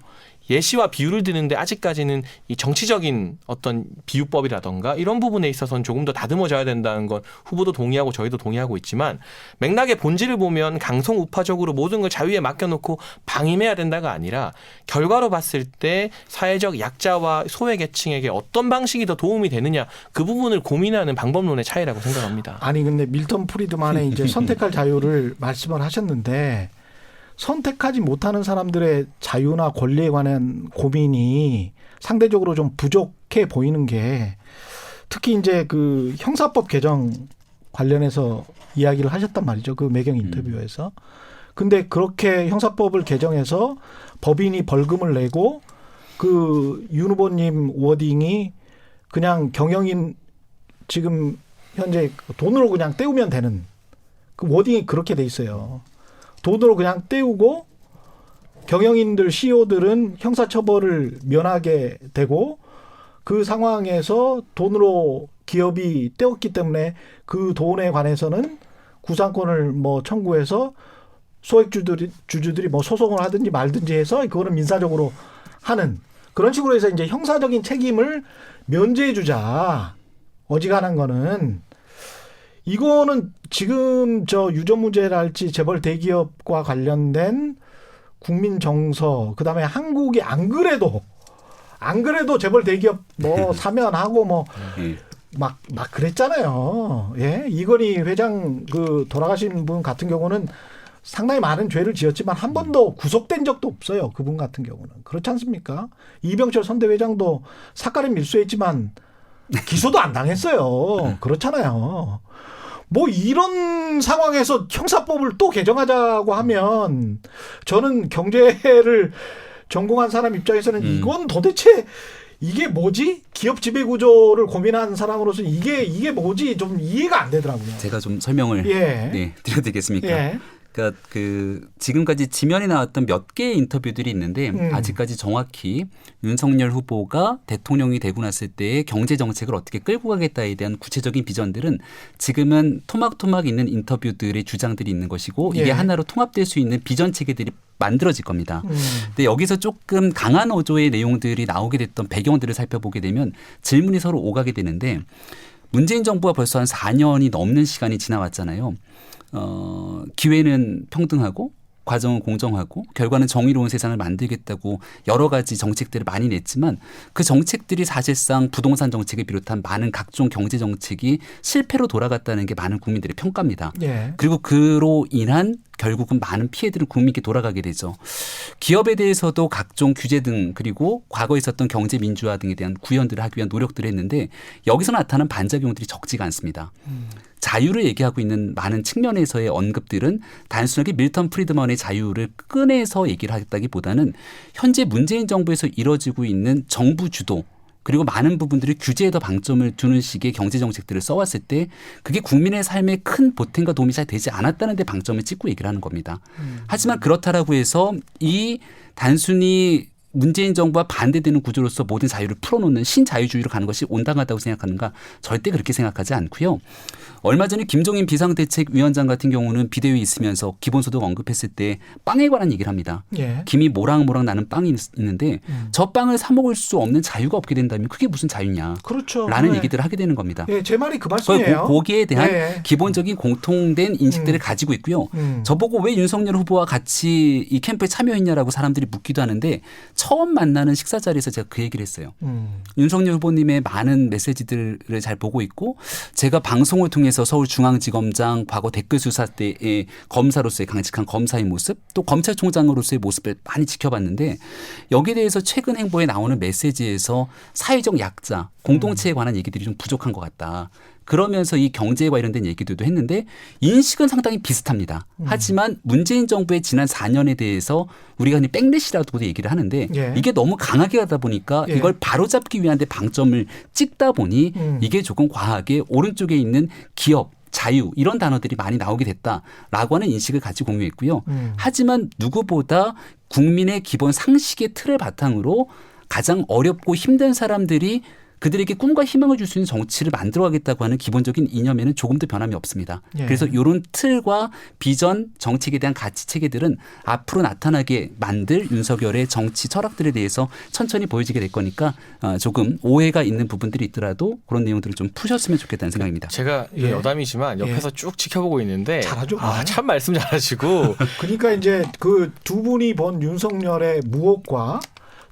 예시와 비유를 드는데 아직까지는 이 정치적인 어떤 비유법이라던가 이런 부분에 있어서는 조금 더 다듬어져야 된다는 건 후보도 동의하고 저희도 동의하고 있지만 맥락의 본질을 보면 강성우파적으로 모든 걸 자유에 맡겨놓고 방임해야 된다가 아니라 결과로 봤을 때 사회적 약자와 소외계층에게 어떤 방식이 더 도움이 되느냐 그 부분을 고민하는 방법론의 차이라고 생각합니다. 아니 근데 밀턴 프리드만의 이제 선택할 자유를 말씀을 하셨는데 선택하지 못하는 사람들의 자유나 권리에 관한 고민이 상대적으로 좀 부족해 보이는 게 특히 이제 그 형사법 개정 관련해서 이야기를 하셨단 말이죠. 그 매경 인터뷰에서. 근데 그렇게 형사법을 개정해서 법인이 벌금을 내고 그 윤 후보님 워딩이 그냥 경영인 지금 현재 돈으로 그냥 떼우면 되는 그 워딩이 그렇게 돼 있어요. 돈으로 그냥 떼우고 경영인들 CEO들은 형사처벌을 면하게 되고 그 상황에서 돈으로 기업이 떼었기 때문에 그 돈에 관해서는 구상권을 뭐 청구해서 소액주주들이 뭐 소송을 하든지 말든지 해서 그거는 민사적으로 하는 그런 식으로 해서 이제 형사적인 책임을 면제해 주자. 어지간한 거는 이거는 지금 저 유전 문제랄지 재벌 대기업과 관련된 국민 정서 그다음에 한국이 안 그래도 재벌 대기업 뭐 사면하고 뭐 막 그랬잖아요. 예, 이건희 회장 그 돌아가신 분 같은 경우는 상당히 많은 죄를 지었지만 한 번도 구속된 적도 없어요. 그분 같은 경우는 그렇지 않습니까? 이병철 선대회장도 사건에 밀수했지만 기소도 안 당했어요. 그렇잖아요. 뭐 이런 상황에서 형사법을 또 개정하자고 하면 저는 경제를 전공한 사람 입장에서는 이건 도대체 이게 뭐지? 기업 지배 구조를 고민한 사람으로서 이게 뭐지? 좀 이해가 안 되더라고요. 제가 좀 설명을 드려도 되겠습니까? 예. 그러니까 그 지금까지 지면에 나왔던 몇 개의 인터뷰들이 있는데 아직까지 정확히 윤석열 후보가 대통령이 되고 났을 때의 경제 정책을 어떻게 끌고 가겠다에 대한 구체적인 비전들은 지금은 토막토막 있는 인터뷰들의 주장들이 있는 것이고 이게 하나로 통합될 수 있는 비전 체계들이 만들어질 겁니다. 근데 여기서 조금 강한 어조의 내용들이 나오게 됐던 배경들을 살펴보게 되면 질문이 서로 오가게 되는데 문재인 정부가 벌써 한 4년이 넘는 시간이 지나왔잖아요. 기회는 평등하고 과정은 공정하고 결과는 정의로운 세상을 만들겠다고 여러 가지 정책들을 많이 냈지만 그 정책들이 사실상 부동산 정책을 비롯한 많은 각종 경제 정책이 실패로 돌아갔다는 게 많은 국민들의 평가입니다. 예. 그리고 그로 인한 결국은 많은 피해들은 국민께 돌아가게 되죠. 기업에 대해서도 각종 규제 등 그리고 과거에 있었던 경제 민주화 등에 대한 구현들을 하기 위한 노력들을 했는데 여기서 나타난 반작용들이 적지가 않습니다. 자유를 얘기하고 있는 많은 측면에서의 언급들은 단순하게 밀턴 프리드먼의 자유를 꺼내서 얘기를 하겠다기보다는 현재 문재인 정부에서 이뤄지고 있는 정부 주도 그리고 많은 부분들이 규제에 더 방점을 두는 식의 경제 정책들을 써왔을 때 그게 국민의 삶에 큰 보탬과 도움이 잘 되지 않았다는 데 방점을 찍고 얘기를 하는 겁니다. 하지만 그렇다라고 해서 이 단순히 문재인 정부와 반대되는 구조로서 모든 자유를 풀어놓는 신자유주의로 가는 것이 온당하다고 생각하는가? 절대 그렇게 생각하지 않고요. 얼마 전에 김종인 비상대책위원장 같은 경우는 비대위에 있으면서 기본소득 언급했을 때 빵에 관한 얘기를 합니다. 예. 김이 모락모락 나는 빵이 있는데 저 빵을 사 먹을 수 없는 자유가 없게 된다면 그게 무슨 자유냐? 그렇죠. 라는 얘기들을 하게 되는 겁니다. 예, 제 말이 그 말씀이에요. 거기에 대한 기본적인 공통된 인식들을 가지고 있고요. 저보고 왜 윤석열 후보와 같이 이 캠프에 참여했냐라고 사람들이 묻기도 하는데 처음 만나는 식사 자리에서 제가 그 얘기를 했어요. 윤석열 후보님의 많은 메시지들을 잘 보고 있고 제가 방송을 통해서 서울중앙지검장 과거 댓글 수사 때의 검사로서의 강직한 검사의 모습 또 검찰총장으로서의 모습을 많이 지켜봤는데 여기에 대해서 최근 행보에 나오는 메시지에서 사회적 약자 공동체에 관한 얘기들이 좀 부족한 것 같다. 그러면서 이 경제에 관련된 얘기들도 했는데 인식은 상당히 비슷합니다. 하지만 문재인 정부의 지난 4년에 대해서 우리가 흔히 백래시라고도 얘기를 하는데 이게 너무 강하게 하다 보니까 이걸 바로잡기 위한 데 방점을 찍다 보니 이게 조금 과하게 오른쪽에 있는 기업, 자유 이런 단어들이 많이 나오게 됐다라고 하는 인식을 같이 공유했고요. 하지만 누구보다 국민의 기본 상식의 틀을 바탕으로 가장 어렵고 힘든 사람들이 그들에게 꿈과 희망을 줄 수 있는 정치를 만들어가겠다고 하는 기본적인 이념에는 조금도 변함이 없습니다. 예. 그래서 이런 틀과 비전, 정책에 대한 가치 체계들은 앞으로 나타나게 만들 윤석열의 정치 철학들에 대해서 천천히 보여지게 될 거니까 조금 오해가 있는 부분들이 있더라도 그런 내용들을 좀 푸셨으면 좋겠다는 생각입니다. 제가 예. 여담이지만 옆에서 쭉 지켜보고 있는데 잘하죠. 참 말씀 잘하시고 그러니까 이제 그 두 분이 본 윤석열의 무엇과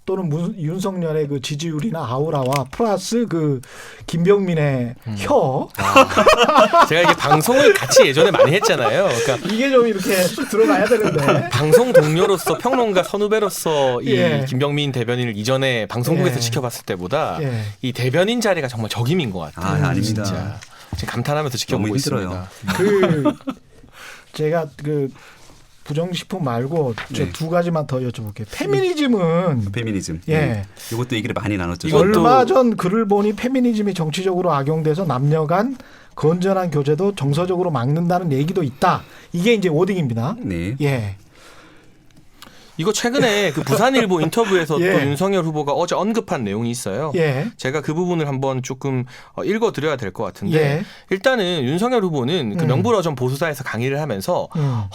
또는 윤석열의 그 지지율이나 아우라와 플러스 그 김병민의 혀 제가 이게 방송을 같이 예전에 많이 했잖아요. 그러니까 이게 좀 이렇게 들어가야 되는데 방송 동료로서 평론가 선후배로서 이 예. 김병민 대변인을 이전에 방송국에서 예. 지켜봤을 때보다 예. 이 대변인 자리가 정말 적임인 것 같아요. 아닙니다. 진짜. 지금 감탄하면서 지켜보고 너무 힘들어요. 있습니다. 그 제가 그 부정식품 말고 저 네. 두 가지만 더 여쭤볼게요. 페미니즘은 페미니즘. 예. 이것도 얘기를 많이 나눴죠. 이것도- 얼마 전 글을 보니 페미니즘이 정치적으로 악용돼서 남녀 간 건전한 교제도 정서적으로 막는다는 얘기도 있다. 이게 이제 워딩입니다. 네. 예. 이거 최근에 그 부산일보 인터뷰에서 예. 또 윤석열 후보가 어제 언급한 내용이 있어요. 예. 제가 그 부분을 한번 조금 읽어드려야 될 것 같은데 예. 일단은 윤석열 후보는 그 명불허전 보수사에서 강의를 하면서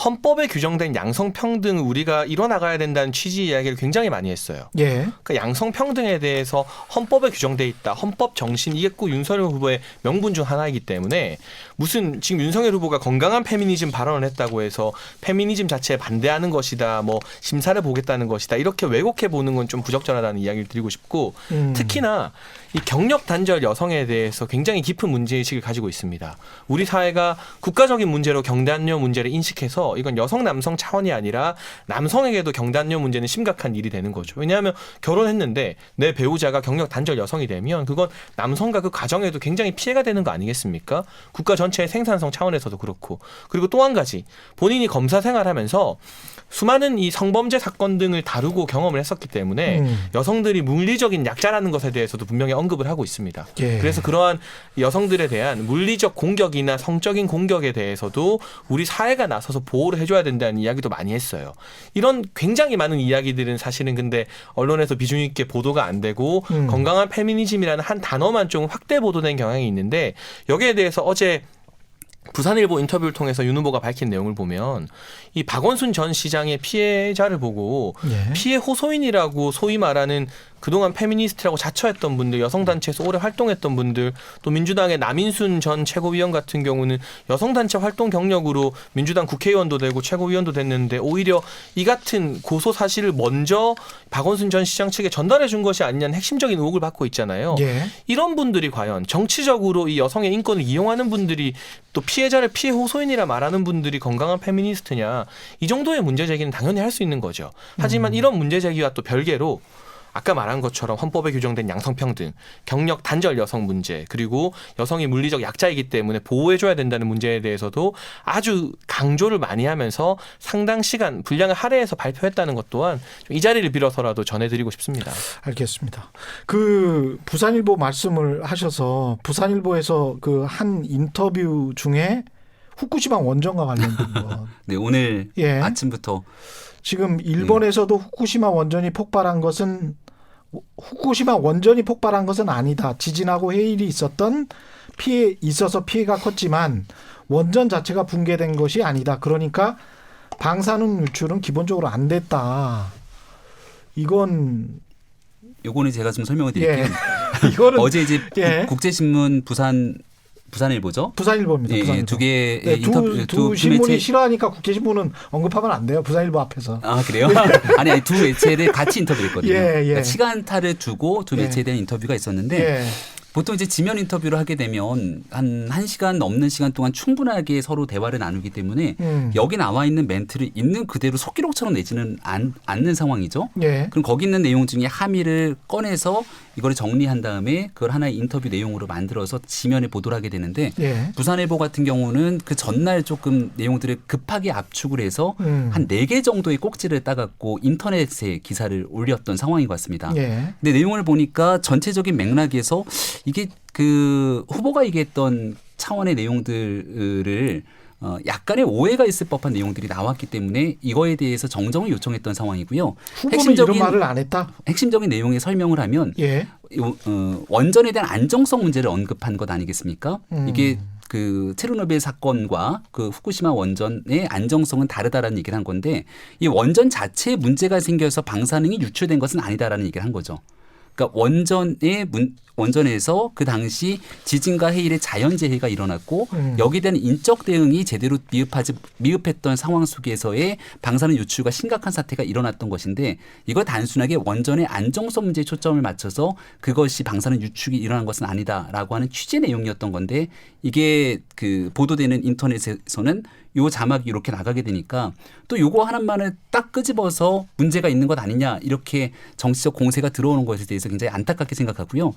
헌법에 규정된 양성평등을 우리가 이뤄나가야 된다는 취지 이야기를 굉장히 많이 했어요. 예. 그 양성평등에 대해서 헌법에 규정돼 있다. 헌법 정신 이게 꼭 윤석열 후보의 명분 중 하나이기 때문에 무슨 지금 윤석열 후보가 건강한 페미니즘 발언을 했다고 해서 페미니즘 자체에 반대하는 것이다. 뭐 심사를 보겠다는 것이다. 이렇게 왜곡해 보는 건 좀 부적절하다는 이야기를 드리고 싶고 특히나 이 경력 단절 여성에 대해서 굉장히 깊은 문제의식을 가지고 있습니다. 우리 사회가 국가적인 문제로 경단녀 문제를 인식해서 이건 여성 남성 차원이 아니라 남성에게도 경단녀 문제는 심각한 일이 되는 거죠. 왜냐하면 결혼했는데 내 배우자가 경력 단절 여성이 되면 그건 남성과 그 가정에도 굉장히 피해가 되는 거 아니겠습니까? 국가 전체의 생산성 차원에서도 그렇고 그리고 또 한 가지 본인이 검사 생활하면서 수많은 이 성범죄 사건 등을 다루고 경험을 했었기 때문에 여성들이 물리적인 약자라는 것에 대해서도 분명히 언급을 하고 있습니다. 예. 그래서 그러한 여성들에 대한 물리적 공격이나 성적인 공격에 대해서도 우리 사회가 나서서 보호를 해줘야 된다는 이야기도 많이 했어요. 이런 굉장히 많은 이야기들은 사실은 근데 언론에서 비중 있게 보도가 안 되고 건강한 페미니즘이라는 한 단어만 좀 확대 보도된 경향이 있는데 여기에 대해서 어제 부산일보 인터뷰를 통해서 윤 후보가 밝힌 내용을 보면 이 박원순 전 시장의 피해자를 보고 예. 피해 호소인이라고 소위 말하는 그동안 페미니스트라고 자처했던 분들, 여성단체에서 오래 활동했던 분들, 또 민주당의 남인순 전 최고위원 같은 경우는 여성단체 활동 경력으로 민주당 국회의원도 되고 최고위원도 됐는데 오히려 이 같은 고소 사실을 먼저 박원순 전 시장 측에 전달해 준 것이 아니냐는 핵심적인 의혹을 받고 있잖아요. 예. 이런 분들이 과연 정치적으로 이 여성의 인권을 이용하는 분들이 또 피해자를 피해 호소인이라 말하는 분들이 건강한 페미니스트냐 이 정도의 문제 제기는 당연히 할 수 있는 거죠. 하지만 이런 문제 제기와 또 별개로 아까 말한 것처럼 헌법에 규정된 양성평등, 경력 단절 여성 문제, 그리고 여성이 물리적 약자이기 때문에 보호해줘야 된다는 문제에 대해서도 아주 강조를 많이 하면서 상당 시간 분량을 할애해서 발표했다는 것 또한 이 자리를 빌어서라도 전해드리고 싶습니다. 알겠습니다. 그 부산일보 말씀을 하셔서 부산일보에서 그 한 인터뷰 중에 후쿠시마 원전과 관련된 거. 네, 오늘 예. 아침부터 지금 일본에서도 후쿠시마 원전이 폭발한 것은 아니다. 지진하고 해일이 있어서 피해가 컸지만 원전 자체가 붕괴된 것이 아니다. 그러니까 방사능 유출은 기본적으로 안 됐다. 이거는 제가 좀 설명을 드릴게요. 이거는 어제 이제 예. 국제신문 부산일보죠? 부산일보입니다. 예, 부산일보. 두 개의 네, 인터뷰 두 신문이 싫어하니까 국제신문은 언급하면 안 돼요. 부산일보 앞에서. 아 그래요? 아니 두 매체를 같이 인터뷰했거든요. 예, 예. 그러니까 시간타를 두고 두 매체에 대한 인터뷰가 있었는데 예. 보통 이제 지면 인터뷰를 하게 되면 한 1시간 넘는 시간 동안 충분하게 서로 대화를 나누기 때문에 여기 나와 있는 멘트를 있는 그대로 속기록처럼 내지는 않는 상황이죠. 예. 그럼 거기 있는 내용 중에 함의를 꺼내서 이거를 정리한 다음에 그걸 하나의 인터뷰 내용으로 만들어서 지면에 보도를 하게 되는데 예. 부산일보 같은 경우는 그 전날 조금 내용들을 급하게 압축을 해서 한 4개 정도의 꼭지를 따갖고 인터넷에 기사를 올렸던 상황인 것 같습니다. 예. 근데 내용을 보니까 전체적인 맥락에서 이게 그 후보가 얘기했던 차원의 내용들을 약간의 오해가 있을 법한 내용들이 나왔기 때문에 이거에 대해서 정정을 요청했던 상황이고요. 후보는 이런 말을 안 했다. 핵심적인 내용의 설명을 하면 예. 원전에 대한 안정성 문제를 언급한 것 아니겠습니까? 이게 그 체르노빌 사건과 그 후쿠시마 원전의 안정성은 다르다라는 얘기를 한 건데 이 원전 자체에 문제가 생겨서 방사능이 유출된 것은 아니다라는 얘기를 한 거죠. 그러니까 원전에서 그 당시 지진과 해일의 자연재해가 일어났고 여기에 대한 인적 대응이 제대로 미흡했던 상황 속에서의 방사능 유출과 심각한 사태가 일어났던 것인데 이걸 단순하게 원전의 안정성 문제에 초점을 맞춰서 그것이 방사능 유출이 일어난 것은 아니다라고 하는 취재 내용이었던 건데 이게 그 보도되는 인터넷에서는 요 자막이 이렇게 나가게 되니까 또 요거 하나만을 딱 끄집어서 문제가 있는 것 아니냐 이렇게 정치적 공세가 들어오는 것에 대해서 굉장히 안타깝게 생각하고요.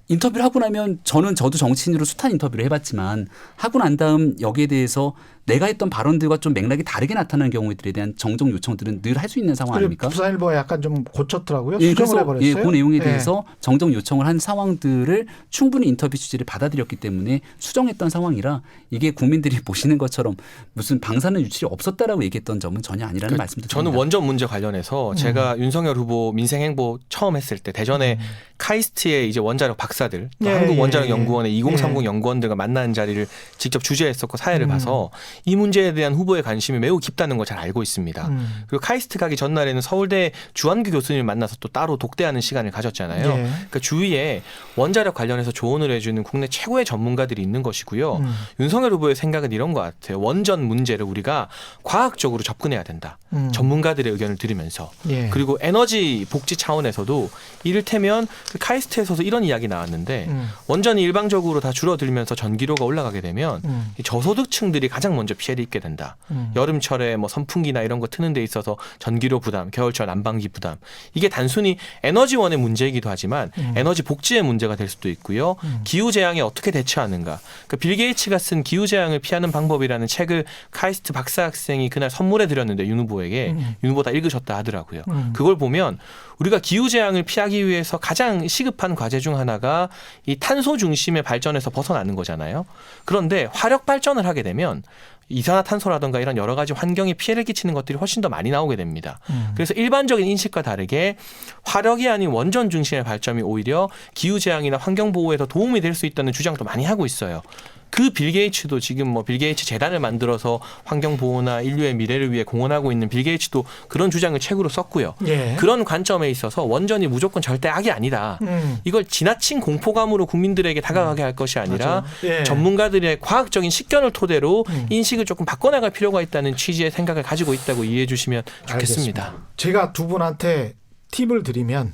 인터뷰를 하고 나면 저도 정치인으로 숱한 인터뷰를 해봤지만 하고 난 다음 여기에 대해서 내가 했던 발언들과 좀 맥락이 다르게 나타나는 경우들에 대한 정정 요청들은 늘 할 수 있는 상황 아닙니까? 부산일보가 약간 좀 고쳤더라고요. 예, 수정을 해버렸어요. 예, 그 내용에 대해서 정정 요청을 한 상황들을 충분히 인터뷰 취지를 받아들였기 때문에 수정했던 상황이라 이게 국민들이 보시는 것처럼 무슨 방사능 유출이 없었다라고 얘기했던 점은 전혀 아니라는 말씀도 드립니다. 저는 원전 문제 관련해서 제가 윤석열 후보 민생행보 처음 했을 때 대전에 카이스트의 이제 원자력 박사들, 또 한국원자력연구원의 2030 연구원들과 만나는 자리를 직접 주재했었고 사회를 봐서 이 문제에 대한 후보의 관심이 매우 깊다는 걸 잘 알고 있습니다. 그리고 카이스트 가기 전날에는 서울대 주한규 교수님을 만나서 또 따로 독대하는 시간을 가졌잖아요. 그러니까 주위에 원자력 관련해서 조언을 해주는 국내 최고의 전문가들이 있는 것이고요. 윤석열 후보의 생각은 이런 것 같아요. 원전 문제를 우리가 과학적으로 접근해야 된다. 전문가들의 의견을 들으면서. 그리고 에너지 복지 차원에서도 이를테면 그 카이스트에서도 이런 이야기 나왔는데 원전이 일방적으로 다 줄어들면서 전기료가 올라가게 되면 이 저소득층들이 가장 먼저 피해를 입게 된다. 여름철에 뭐 선풍기나 이런 거 트는 데 있어서 전기료 부담, 겨울철 난방기 부담. 이게 단순히 에너지원의 문제이기도 하지만 에너지 복지의 문제가 될 수도 있고요. 기후재앙에 어떻게 대처하는가. 그러니까 빌 게이츠가 쓴 기후재앙을 피하는 방법이라는 책을 카이스트 박사 학생이 그날 선물해 드렸는데 윤 후보에게 윤 후보 다 읽으셨다 하더라고요. 그걸 보면 우리가 기후재앙을 피하기 위해서 가장 시급한 과제 중 하나가 이 탄소 중심의 발전에서 벗어나는 거잖아요. 그런데 화력 발전을 하게 되면 이산화탄소라든가 이런 여러 가지 환경에 피해를 끼치는 것들이 훨씬 더 많이 나오게 됩니다. 그래서 일반적인 인식과 다르게 화력이 아닌 원전 중심의 발전이 오히려 기후재앙이나 환경보호에도 도움이 될 수 있다는 주장도 많이 하고 있어요. 그 빌 게이츠도 지금 뭐 빌 게이츠 재단을 만들어서 환경 보호나 인류의 미래를 위해 공헌하고 있는 빌 게이츠도 그런 주장을 책으로 썼고요. 그런 관점에 있어서 원전이 무조건 절대 악이 아니다. 이걸 지나친 공포감으로 국민들에게 다가가게 할 것이 아니라 전문가들의 과학적인 식견을 토대로 인식을 조금 바꿔나갈 필요가 있다는 취지의 생각을 가지고 있다고 이해해 주시면 좋겠습니다. 알겠습니다. 제가 두 분한테 팁을 드리면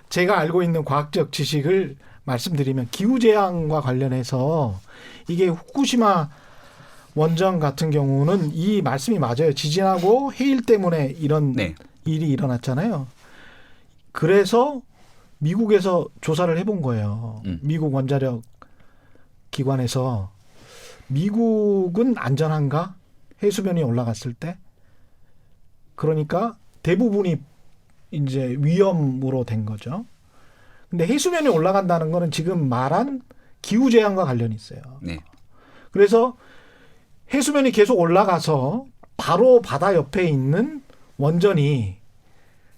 제가 알고 있는 과학적 지식을 말씀드리면 기후재앙과 관련해서 이게 후쿠시마 원전 같은 경우는 이 말씀이 맞아요. 지진하고 해일 때문에 이런 일이 일어났잖아요. 그래서 미국에서 조사를 해본 거예요. 미국 원자력 기관에서 미국은 안전한가? 해수면이 올라갔을 때. 그러니까 대부분이 이제 위험으로 된 거죠. 근데 해수면이 올라간다는 거는 지금 말한 기후재앙과 관련이 있어요. 그래서 해수면이 계속 올라가서 바로 바다 옆에 있는 원전이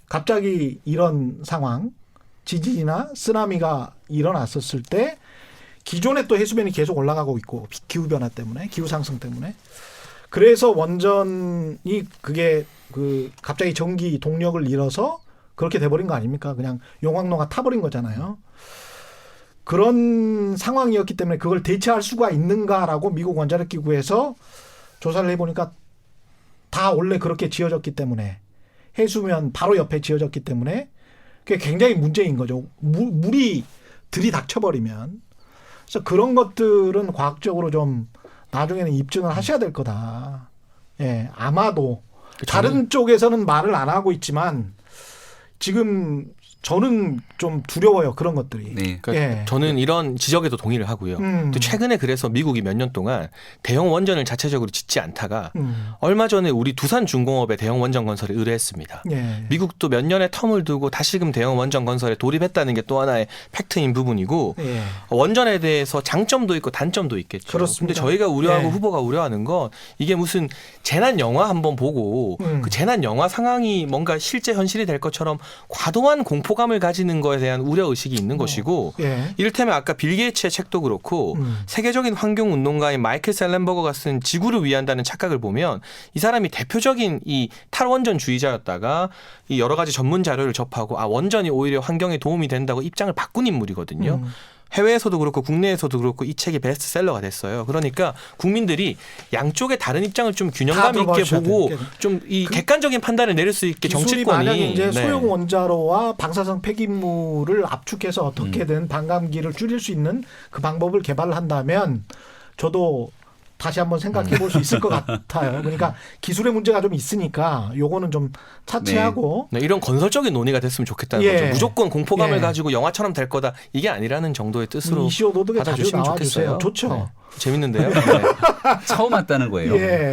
갑자기 이런 상황, 지진이나 쓰나미가 일어났었을 때 기존에 또 해수면이 계속 올라가고 있고 기후변화 때문에, 기후상승 때문에. 그래서 원전이 그게 그 갑자기 전기 동력을 잃어서 그렇게 돼버린 거 아닙니까? 그냥 용광로가 타버린 거잖아요. 그런 상황이었기 때문에 그걸 대체할 수가 있는가라고 미국 원자력기구에서 조사를 해보니까 다 원래 그렇게 지어졌기 때문에 해수면 바로 옆에 지어졌기 때문에 그게 굉장히 문제인 거죠. 물이 들이닥쳐버리면. 그래서 그런 것들은 과학적으로 좀 나중에는 입증을 하셔야 될 거다. 아마도 다른 쪽에서는 말을 안 하고 있지만 지금 저는 좀 두려워요. 그런 것들이. 네. 그러니까 예. 저는 이런 지적에도 동의를 하고요. 또 최근에 그래서 미국이 몇 년 동안 대형 원전을 자체적으로 짓지 않다가 얼마 전에 우리 두산중공업에 대형 원전 건설을 의뢰했습니다. 예. 미국도 몇 년의 텀을 두고 다시금 대형 원전 건설에 돌입했다는 게 또 하나의 팩트인 부분이고 예. 원전에 대해서 장점도 있고 단점도 있겠죠. 그렇습니다. 근데 저희가 우려하고 예. 후보가 우려하는 건 이게 무슨 재난 영화 한번 보고 그 재난 영화 상황이 뭔가 실제 현실이 될 것처럼 과도한 공포감을 가지는 거에 대한 우려 의식이 있는 것이고 예. 이를테면 아까 빌 게이츠의 책도 그렇고 세계적인 환경 운동가인 마이클 셀렌버거가 쓴 지구를 위한다는 착각을 보면 이 사람이 대표적인 이 탈원전주의자였다가 이 여러 가지 전문 자료를 접하고 원전이 오히려 환경에 도움이 된다고 입장을 바꾼 인물이거든요. 해외에서도 그렇고 국내에서도 그렇고 이 책이 베스트셀러가 됐어요. 그러니까 국민들이 양쪽의 다른 입장을 좀 균형감 있게 보고 좀 이 객관적인 판단을 내릴 수 있게 기술이 정치권이 만약에 이제 네. 소형 원자로와 방사성 폐기물을 압축해서 어떻게든 반감기를 줄일 수 있는 그 방법을 개발한다면 저도 다시 한번 생각해 볼 수 있을 것 같아요. 그러니까 기술의 문제가 좀 있으니까 요거는 좀 차치하고 네, 이런 건설적인 논의가 됐으면 좋겠다는 예. 거죠. 무조건 공포감을 예. 가지고 영화처럼 될 거다. 이게 아니라는 정도의 뜻으로 이슈 노득에 자주 받아주시면 나와주세요. 좋겠어요. 좋죠. 네. 재밌는데요. 네. 처음 왔다는 거예요. 예.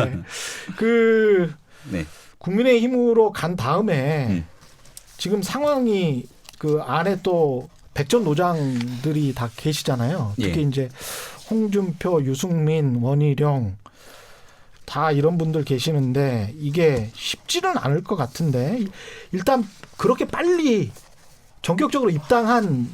그 네. 국민의힘으로 간 다음에 지금 상황이 그 안에 또 백전 노장들이 다 계시잖아요. 특히 예. 이제 홍준표, 유승민, 원희룡 다 이런 분들 계시는데 이게 쉽지는 않을 것 같은데 일단 그렇게 빨리 전격적으로 입당한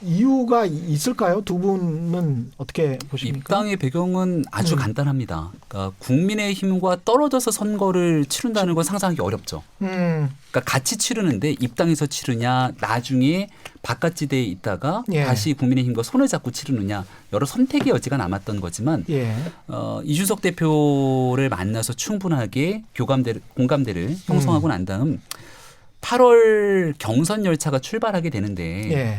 이유가 있을까요? 두 분은 어떻게 보십니까? 입당의 배경은 아주 간단합니다. 그러니까 국민의힘과 떨어져서 선거를 치른다는 건 상상하기 어렵죠. 그러니까 같이 치르는데 입당해서 치르냐, 나중에 바깥지대에 있다가 예. 다시 국민의힘과 손을 잡고 치르느냐 여러 선택의 여지가 남았던 거지만 예. 이준석 대표를 만나서 충분하게 공감대를 형성하고 난 다음 8월 경선 열차가 출발하게 되는데 예.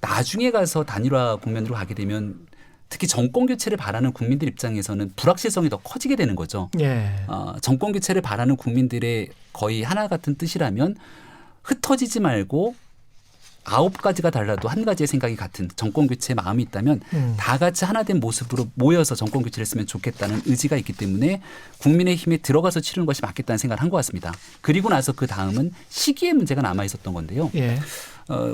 나중에 가서 단일화 국면으로 가게 되면 특히 정권 교체를 바라는 국민들 입장에서는 불확실성이 더 커지게 되는 거죠. 예. 정권 교체를 바라는 국민들의 거의 하나 같은 뜻이라면 흩어지지 말고 9가지가 달라도 한 가지의 생각이 같은 정권 교체의 마음이 있다면 다 같이 하나 된 모습으로 모여서 정권 교체를 했으면 좋겠다는 의지가 있기 때문에 국민의힘에 들어가서 치르는 것이 맞겠다는 생각을 한 것 같습니다. 그리고 나서 그 다음은 시기의 문제가 남아 있었던 건데요. 예.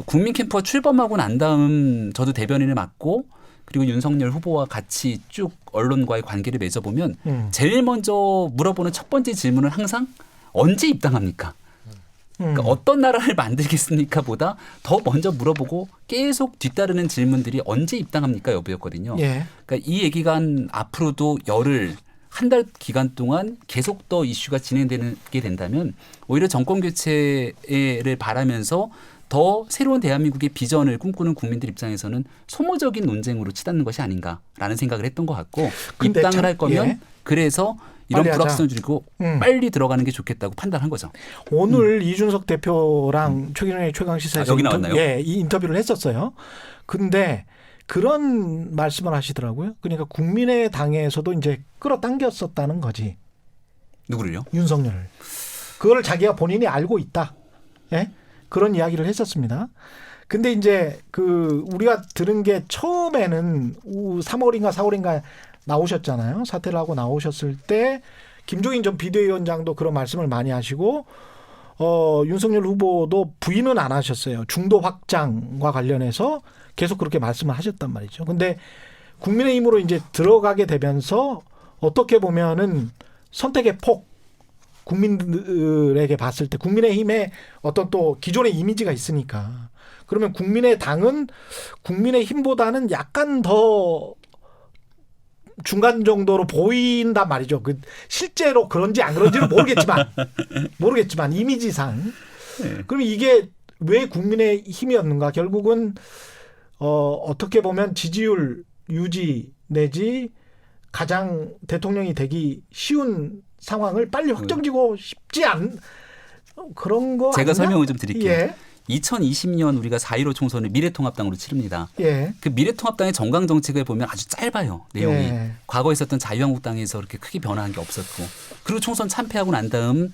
국민 캠프가 출범하고 난 다음 저도 대변인을 맡고 그리고 윤석열 후보와 같이 쭉 언론과의 관계를 맺어보면 제일 먼저 물어보는 첫 번째 질문은 항상 언제 입당합니까? 그러니까 어떤 나라를 만들겠습니까? 보다 더 먼저 물어보고 계속 뒤따르는 질문들이 언제 입당합니까? 여부였거든요. 예. 그러니까 이 얘기가 앞으로도 한 달 기간 동안 계속 더 이슈가 진행되게 된다면 오히려 정권 교체를 바라면서 더 새로운 대한민국의 비전을 꿈꾸는 국민들 입장에서는 소모적인 논쟁으로 치닫는 것이 아닌가라는 생각을 했던 것 같고 입당을 할 거면 예. 그래서 이런 불확실성을 줄이고 빨리 들어가는 게 좋겠다고 판단한 거죠. 오늘 이준석 대표랑 최경영의 최강시사에서 여기 나왔나요? 예, 이 인터뷰를 했었어요. 근데 그런 말씀을 하시더라고요. 그러니까 국민의당에서도 이제 끌어당겼었다는 거지. 누구를요? 윤석열을. 그걸 자기가 본인이 알고 있다. 예? 그런 이야기를 했었습니다. 근데 이제 그 우리가 들은 게 처음에는 3월인가 4월인가 나오셨잖아요. 사퇴를 하고 나오셨을 때 김종인 전 비대위원장도 그런 말씀을 많이 하시고 윤석열 후보도 부인은 안 하셨어요. 중도 확장과 관련해서 계속 그렇게 말씀을 하셨단 말이죠. 근데 국민의힘으로 이제 들어가게 되면서 어떻게 보면은 선택의 폭 국민들에게 봤을 때 국민의힘의 어떤 또 기존의 이미지가 있으니까 그러면 국민의당은 국민의힘보다는 약간 더 중간 정도로 보인단 말이죠. 그 실제로 그런지 안 그런지는 모르겠지만 이미지상. 네. 그럼 이게 왜 국민의힘이었는가? 결국은 어떻게 보면 지지율 유지 내지 가장 대통령이 되기 쉬운 상황을 빨리 확정지고 싶지 않 그런 거 제가 아니냐? 설명을 좀 드릴게요. 예. 2020년 우리가 4.15 총선을 미래통합당으로 치릅니다. 예. 그 미래통합당의 정강 정책을 보면 아주 짧아요. 내용이. 예. 과거에 있었던 자유한국당에서 그렇게 크게 변화한 게 없었고. 그리고 총선 참패하고 난 다음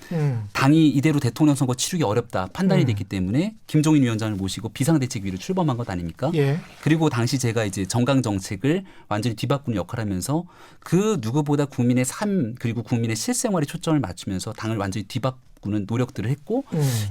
당이 이대로 대통령 선거 치르기 어렵다 판단이 됐기 때문에 김종인 위원장을 모시고 비상대책위를 출범한 것 아닙니까? 예. 그리고 당시 제가 이제 정강 정책을 완전히 뒤바꾸는 역할을 하면서 그 누구보다 국민의 삶 그리고 국민의 실생활에 초점을 맞추면서 당을 완전히 뒤바꾸는 노력들을 했고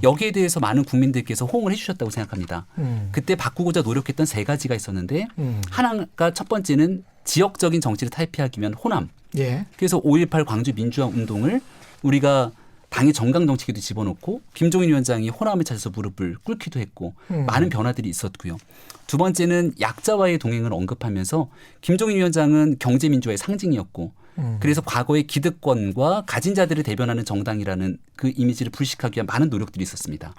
여기에 대해서 많은 국민들께서 호응을 해 주셨다고 생각합니다. 그때 바꾸고자 노력했던 세 가지가 있었는데 하나가 첫 번째는 지역적인 정치를 탈피하기 위한 호남. 예. 그래서 5.18 광주 민주화 운동을 우리가 당의 정강 정책에도 집어넣고 김종인 위원장이 호남에 찾아서 무릎을 꿇기도 했고 많은 변화들이 있었고요. 두 번째는 약자와의 동행을 언급하면서 김종인 위원장은 경제민주화의 상징이었고 그래서 과거의 기득권과 가진 자들을 대변하는 정당이라는 그 이미지를 불식하기 위한 많은 노력들이 있었습니다.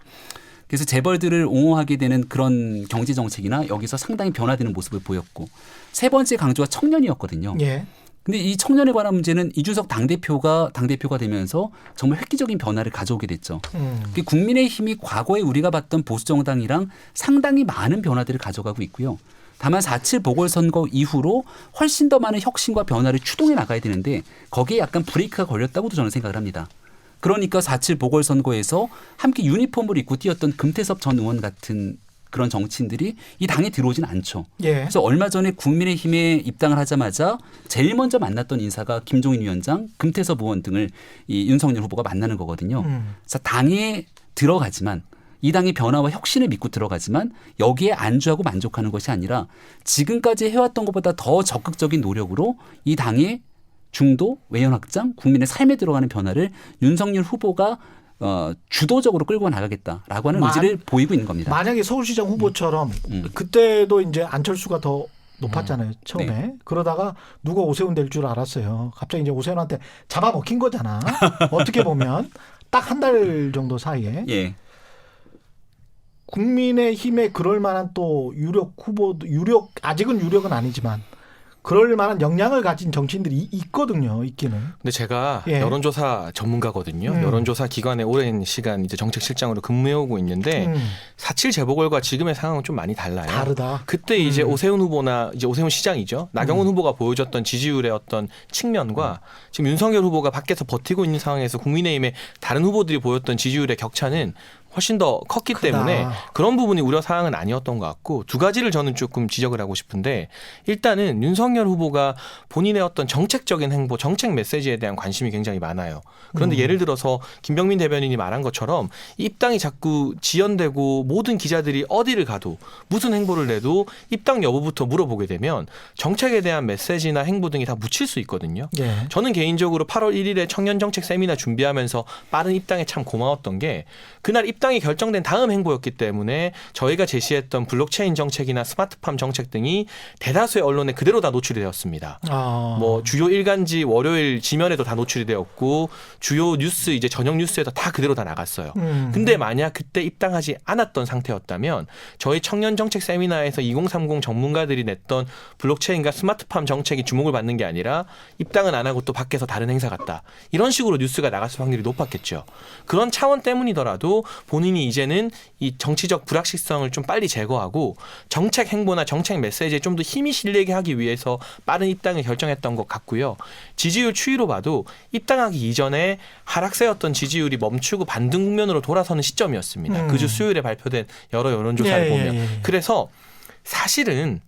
그래서 재벌들을 옹호하게 되는 그런 경제 정책이나 여기서 상당히 변화되는 모습을 보였고 세 번째 강조가 청년이었거든요. 예. 근데 이 청년에 관한 문제는 이준석 당대표가 되면서 정말 획기적인 변화를 가져오게 됐죠. 국민의힘이 과거에 우리가 봤던 보수정당이랑 상당히 많은 변화들을 가져가고 있고요. 다만 4.7 보궐선거 이후로 훨씬 더 많은 혁신과 변화를 추동해 나가야 되는데 거기에 약간 브레이크가 걸렸다고도 저는 생각을 합니다. 그러니까 4.7 보궐선거에서 함께 유니폼을 입고 뛰었던 금태섭 전 의원 같은 그런 정치인들이 이 당에 들어오진 않죠. 예. 그래서 얼마 전에 국민의힘에 입당을 하자마자 제일 먼저 만났던 인사가 김종인 위원장, 금태섭 의원 등을 이 윤석열 후보가 만나는 거거든요. 그래서 당에 들어가지만 이 당의 변화와 혁신을 믿고 들어가지만 여기에 안주하고 만족하는 것이 아니라 지금까지 해왔던 것보다 더 적극적인 노력으로 이 당의 중도, 외연 확장, 국민의 삶에 들어가는 변화를 윤석열 후보가 주도적으로 끌고 나가겠다라고 하는 의지를 보이고 있는 겁니다. 만약에 서울시장 후보처럼 그때도 이제 안철수가 더 높았잖아요. 처음에. 네. 그러다가 누가 오세훈 될 줄 알았어요. 갑자기 이제 오세훈한테 잡아먹힌 거잖아. 어떻게 보면 딱 한 달 정도 사이에. 예. 국민의힘에 그럴 만한 또 아직은 유력은 아니지만 그럴 만한 역량을 가진 정치인들이 있거든요. 있기는. 근데 제가 예. 여론조사 전문가거든요. 여론조사 기관에 오랜 시간 이제 정책실장으로 근무해오고 있는데 4.7 재보궐과 지금의 상황은 좀 많이 달라요. 다르다. 그때 이제 오세훈 후보나 이제 오세훈 시장이죠. 나경원 후보가 보여줬던 지지율의 어떤 측면과 지금 윤석열 후보가 밖에서 버티고 있는 상황에서 국민의힘의 다른 후보들이 보였던 지지율의 격차는 훨씬 더 컸기 크다. 때문에 그런 부분이 우려 사항은 아니었던 것 같고 두 가지를 저는 조금 지적을 하고 싶은데 일단은 윤석열 후보가 본인의 어떤 정책적인 행보, 정책 메시지에 대한 관심이 굉장히 많아요. 그런데 예를 들어서 김병민 대변인이 말한 것처럼 입당이 자꾸 지연되고 모든 기자들이 어디를 가도 무슨 행보를 내도 입당 여부부터 물어보게 되면 정책에 대한 메시지나 행보 등이 다 묻힐 수 있거든요. 예. 저는 개인적으로 8월 1일에 청년정책 세미나 준비하면서 빠른 입당에 참 고마웠던 게 그날 입당이 결정된 다음 행보였기 때문에 저희가 제시했던 블록체인 정책이나 스마트팜 정책 등이 대다수의 언론에 그대로 다 노출이 되었습니다. 뭐 주요 일간지 월요일 지면에도 다 노출이 되었고 주요 뉴스 이제 저녁 뉴스에도 다 그대로 다 나갔어요. 근데 만약 그때 입당하지 않았던 상태였다면 저희 청년정책 세미나에서 2030 전문가들이 냈던 블록체인과 스마트팜 정책이 주목을 받는 게 아니라 입당은 안 하고 또 밖에서 다른 행사 갔다. 이런 식으로 뉴스가 나갔을 확률이 높았겠죠. 그런 차원 때문이더라도 본인이 이제는 이 정치적 불확실성을 좀 빨리 제거하고 정책 행보나 정책 메시지에 좀 더 힘이 실리게 하기 위해서 빠른 입당을 결정했던 것 같고요. 지지율 추이로 봐도 입당하기 이전에 하락세였던 지지율이 멈추고 반등 국면으로 돌아서는 시점이었습니다. 그 주 수요일에 발표된 여러 여론조사를 보면. 그래서 사실은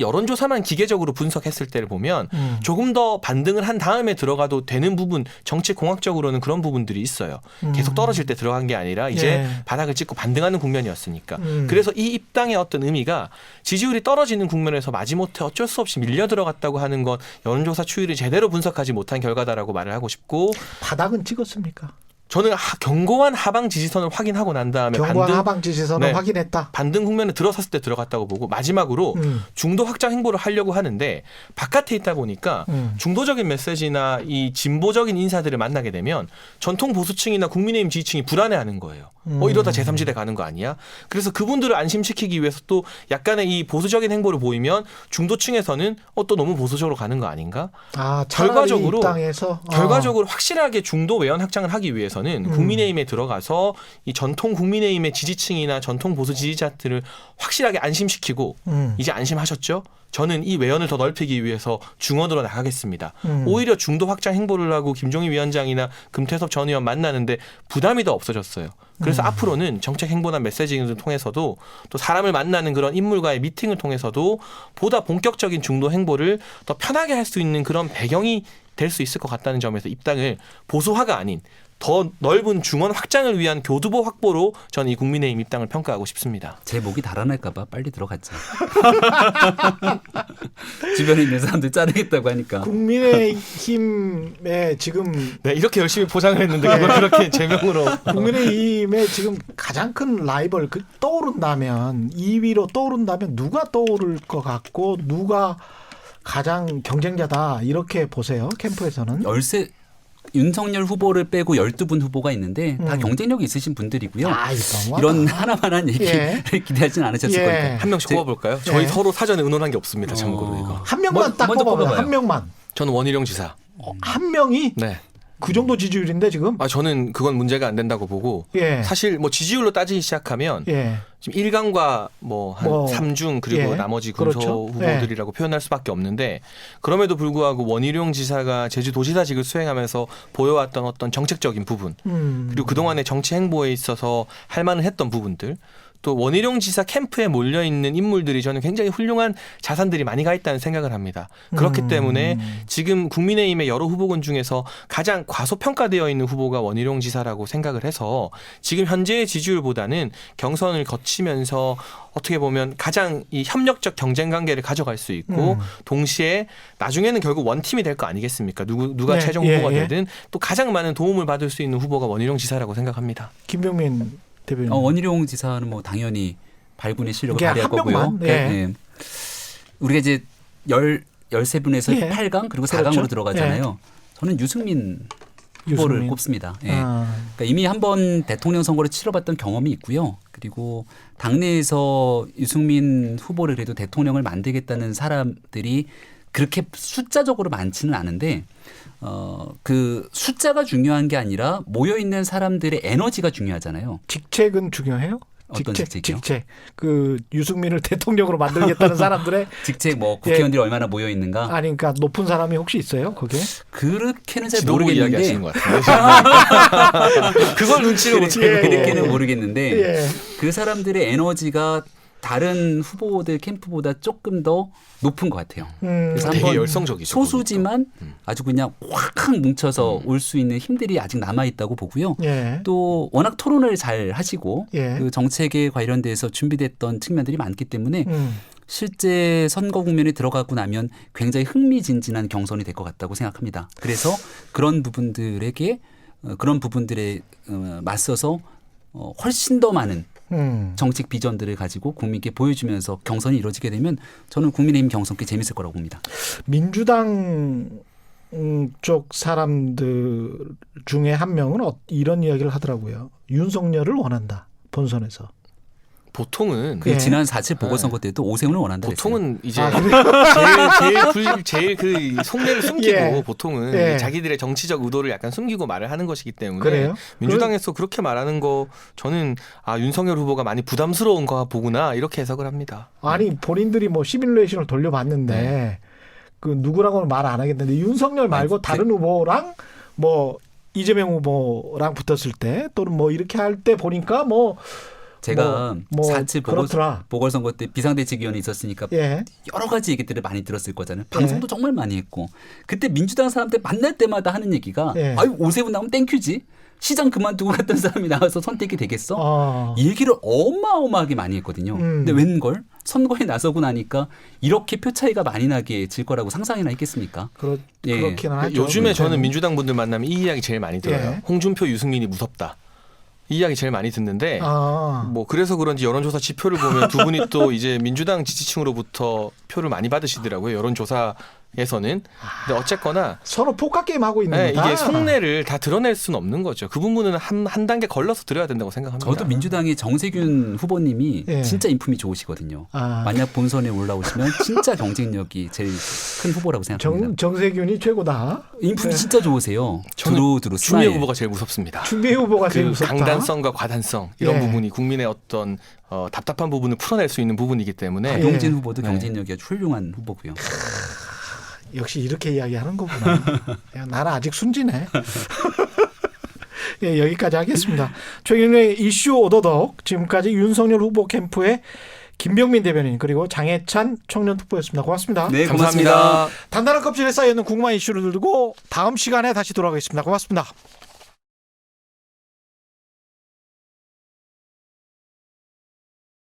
여론조사만 기계적으로 분석했을 때를 보면 조금 더 반등을 한 다음에 들어가도 되는 부분 정치 공학적으로는 그런 부분들이 있어요. 계속 떨어질 때 들어간 게 아니라 이제 바닥을 찍고 반등하는 국면이었으니까. 그래서 이 입당의 어떤 의미가 지지율이 떨어지는 국면에서 마지못해 어쩔 수 없이 밀려 들어갔다고 하는 건 여론조사 추이를 제대로 분석하지 못한 결과다라고 말을 하고 싶고. 바닥은 찍었습니까? 저는 견고한 하방 지지선을 확인하고 난 다음에 하방 지지선을 확인했다. 반등 국면에 들어섰을 때 들어갔다고 보고 마지막으로 중도 확장 행보를 하려고 하는데 바깥에 있다 보니까 중도적인 메시지나 이 진보적인 인사들을 만나게 되면 전통 보수층이나 국민의힘 지지층이 불안해하는 거예요. 이러다 제3지대 가는 거 아니야? 그래서 그분들을 안심시키기 위해서 또 약간의 이 보수적인 행보를 보이면 중도층에서는 또 너무 보수적으로 가는 거 아닌가? 결과적으로 확실하게 중도 외연 확장을 하기 위해서는 입장에서는 국민의힘에 들어가서 이 전통 국민의힘의 지지층이나 전통 보수 지지자들을 확실하게 안심시키고 이제 안심하셨죠? 저는 이 외연을 더 넓히기 위해서 중원으로 나가겠습니다. 오히려 중도 확장 행보를 하고 김종인 위원장이나 금태섭 전 의원 만나는데 부담이 더 없어졌어요. 그래서 앞으로는 정책 행보나 메시징을 통해서도 또 사람을 만나는 그런 인물과의 미팅을 통해서도 보다 본격적인 중도 행보를 더 편하게 할 수 있는 그런 배경이 될 수 있을 것 같다는 점에서 입당을 보수화가 아닌 더 넓은 중원 확장을 위한 교두보 확보로 저는 이 국민의힘 입당을 평가하고 싶습니다. 제 목이 달아날까 봐 빨리 들어갔죠. 주변에 있는 사람들 자르겠다고 하니까. 국민의힘에 지금 네, 이렇게 열심히 포장을 했는데 그걸 그렇게 제명으로. 국민의힘에 지금 가장 큰 라이벌 떠오른다면 2위로 떠오른다면 누가 떠오를 것 같고 누가 가장 경쟁자다 이렇게 보세요. 캠프에서는. 윤석열 후보를 빼고 12분 후보가 있는데 다 경쟁력이 있으신 분들이고요. 너무하다. 이런 하나만한 얘기를 기대하진 않으셨을 거니까. 한 명씩 꼽아볼까요? 저희 서로 사전에 의논한 게 없습니다. 참고로 이거. 한 명만 딱 먼저 뽑아봐요. 뽑아봐요. 한 명만. 저는 원희룡 지사. 한 명이 네. 그 정도 지지율인데 지금? 저는 그건 문제가 안 된다고 보고 예. 사실 뭐 지지율로 따지기 시작하면 예. 지금 1강과 뭐 한 3중 그리고 예. 나머지 군소 그렇죠. 후보들이라고 표현할 수밖에 없는데 그럼에도 불구하고 원희룡 지사가 제주도지사직을 수행하면서 보여왔던 어떤 정책적인 부분 그리고 그동안의 정치 행보에 있어서 할 만은 했던 부분들 또 원희룡 지사 캠프에 몰려있는 인물들이 저는 굉장히 훌륭한 자산들이 많이 가 있다는 생각을 합니다. 그렇기 때문에 지금 국민의힘의 여러 후보군 중에서 가장 과소평가되어 있는 후보가 원희룡 지사라고 생각을 해서 지금 현재의 지지율보다는 경선을 거치면서 어떻게 보면 가장 이 협력적 경쟁 관계를 가져갈 수 있고 동시에 나중에는 결국 원팀이 될 거 아니겠습니까? 누가 최종 후보가 되든 또 가장 많은 도움을 받을 수 있는 후보가 원희룡 지사라고 생각합니다. 김병민 대변인. 원희룡 지사는 뭐 당연히 발군의 실력을 이게 발휘할 한 거고요. 명만? 네. 우리가 이제 13분에서 예. 8강 그리고 4강으로 그렇죠. 들어가잖아요. 저는 유승민 후보를 유승민. 꼽습니다. 예. 그러니까 이미 한번 대통령 선거를 치러봤던 경험이 있고요. 그리고 당내에서 유승민 후보를 그래도 대통령을 만들겠다는 사람들이 그렇게 숫자적으로 많지는 않은데 그 숫자가 중요한 게 아니라 모여 있는 사람들의 에너지가 중요하잖아요. 직책은 중요해요? 어떤 직책이요? 직책. 그 유승민을 대통령으로 만들겠다는 사람들의 직책 뭐 국회의원들이 얼마나 모여 있는가? 아니 그러니까 높은 사람이 혹시 있어요? 거기에? 그렇게는 잘 지도부 모르겠는데 이야기하시는 것 같은데 그걸 눈치를 못 채고 그렇게는 모르겠는데 예. 그 사람들의 에너지가 다른 후보들 캠프보다 조금 더 높은 것 같아요. 그래서 되게 한번 열성적이죠. 소수지만 아주 그냥 확 뭉쳐서 올 수 있는 힘들이 아직 남아 있다고 보고요. 예. 또 워낙 토론을 잘 하시고 예. 그 정책에 관련돼서 준비됐던 측면들이 많기 때문에 실제 선거 국면에 들어가고 나면 굉장히 흥미진진한 경선이 될 것 같다고 생각합니다. 그래서 그런 부분들에 맞서서 훨씬 더 많은 정책 비전들을 가지고 국민께 보여주면서 경선이 이루어지게 되면 저는 국민의힘 경선 꽤 재밌을 거라고 봅니다. 민주당 쪽 사람들 중에 한 명은 이런 이야기를 하더라고요. 윤석열을 원한다. 본선에서. 보통은 그 지난 4.7 보궐선거 때도 오세훈을 원한다 보통은 그랬어요. 이제 제일 그 속내를 숨기고 예. 보통은 예. 자기들의 정치적 의도를 약간 숨기고 말을 하는 것이기 때문에 그래요? 민주당에서 그렇게 말하는 거 저는 윤석열 후보가 많이 부담스러운 거 보구나 이렇게 해석을 합니다. 아니 본인들이 뭐 시뮬레이션을 돌려봤는데 그 누구라고는 말 안 하겠는데 윤석열 말고 다른 후보랑 뭐 이재명 후보랑 붙었을 때 또는 뭐 이렇게 할 때 보니까 제가 4.7 그렇더라. 보궐선거 때 비상대책위원회 있었으니까 예. 여러 가지 얘기들을 많이 들었을 거잖아요. 방송도 정말 많이 했고 그때 민주당 사람들 만날 때마다 하는 얘기가 예. 아유 오세훈 나오면 땡큐지. 시장 그만두고 갔던 사람이 나와서 선택이 되겠어? 이 얘기를 어마어마하게 많이 했거든요. 근데 웬걸? 선거에 나서고 나니까 이렇게 표 차이가 많이 나게 질 거라고 상상이나 했겠습니까? 그렇기는 하죠. 요즘에 저는 민주당 분들 만나면 이 이야기 제일 많이 들어요. 예. 홍준표, 유승민이 무섭다. 이 이야기 제일 많이 듣는데 뭐 그래서 그런지 여론조사 지표를 보면 두 분이 또 이제 민주당 지지층으로부터 표를 많이 받으시더라고요. 여론조사 근데 어쨌거나 서로 포카 게임 하고 있는 네, 거다. 이게 속내를 다 드러낼 수는 없는 거죠. 그 부분은 한 단계 걸러서 드려야 된다고 생각합니다. 저도 민주당의 정세균 후보님이 예. 진짜 인품이 좋으시거든요. 아. 만약 본선에 올라오시면 진짜 경쟁력이 제일 큰 후보라고 생각합니다. 정세균이 최고다. 인품이 진짜 좋으세요. 저는 두루두루 추미애 스마일. 후보가 제일 무섭습니다. 추미애 후보가 제일 그 무섭다. 강단성과 과단성 이런 예. 부분이 국민의 어떤 답답한 부분을 풀어낼 수 있는 부분이기 때문에 박용진 후보도 네. 경쟁력이 아주 훌륭한 후보고요. 역시 이렇게 이야기하는 거구나. 야, 나는 아직 순진해. 예, 여기까지 하겠습니다. 최경영의 이슈 오도독 지금까지 윤석열 후보 캠프의 김병민 대변인 그리고 장해찬 청년특보였습니다. 고맙습니다. 네, 감사합니다. 고맙습니다. 단단한 껍질에 쌓여있는 궁금한 이슈를 들고 다음 시간에 다시 돌아오겠습니다. 고맙습니다.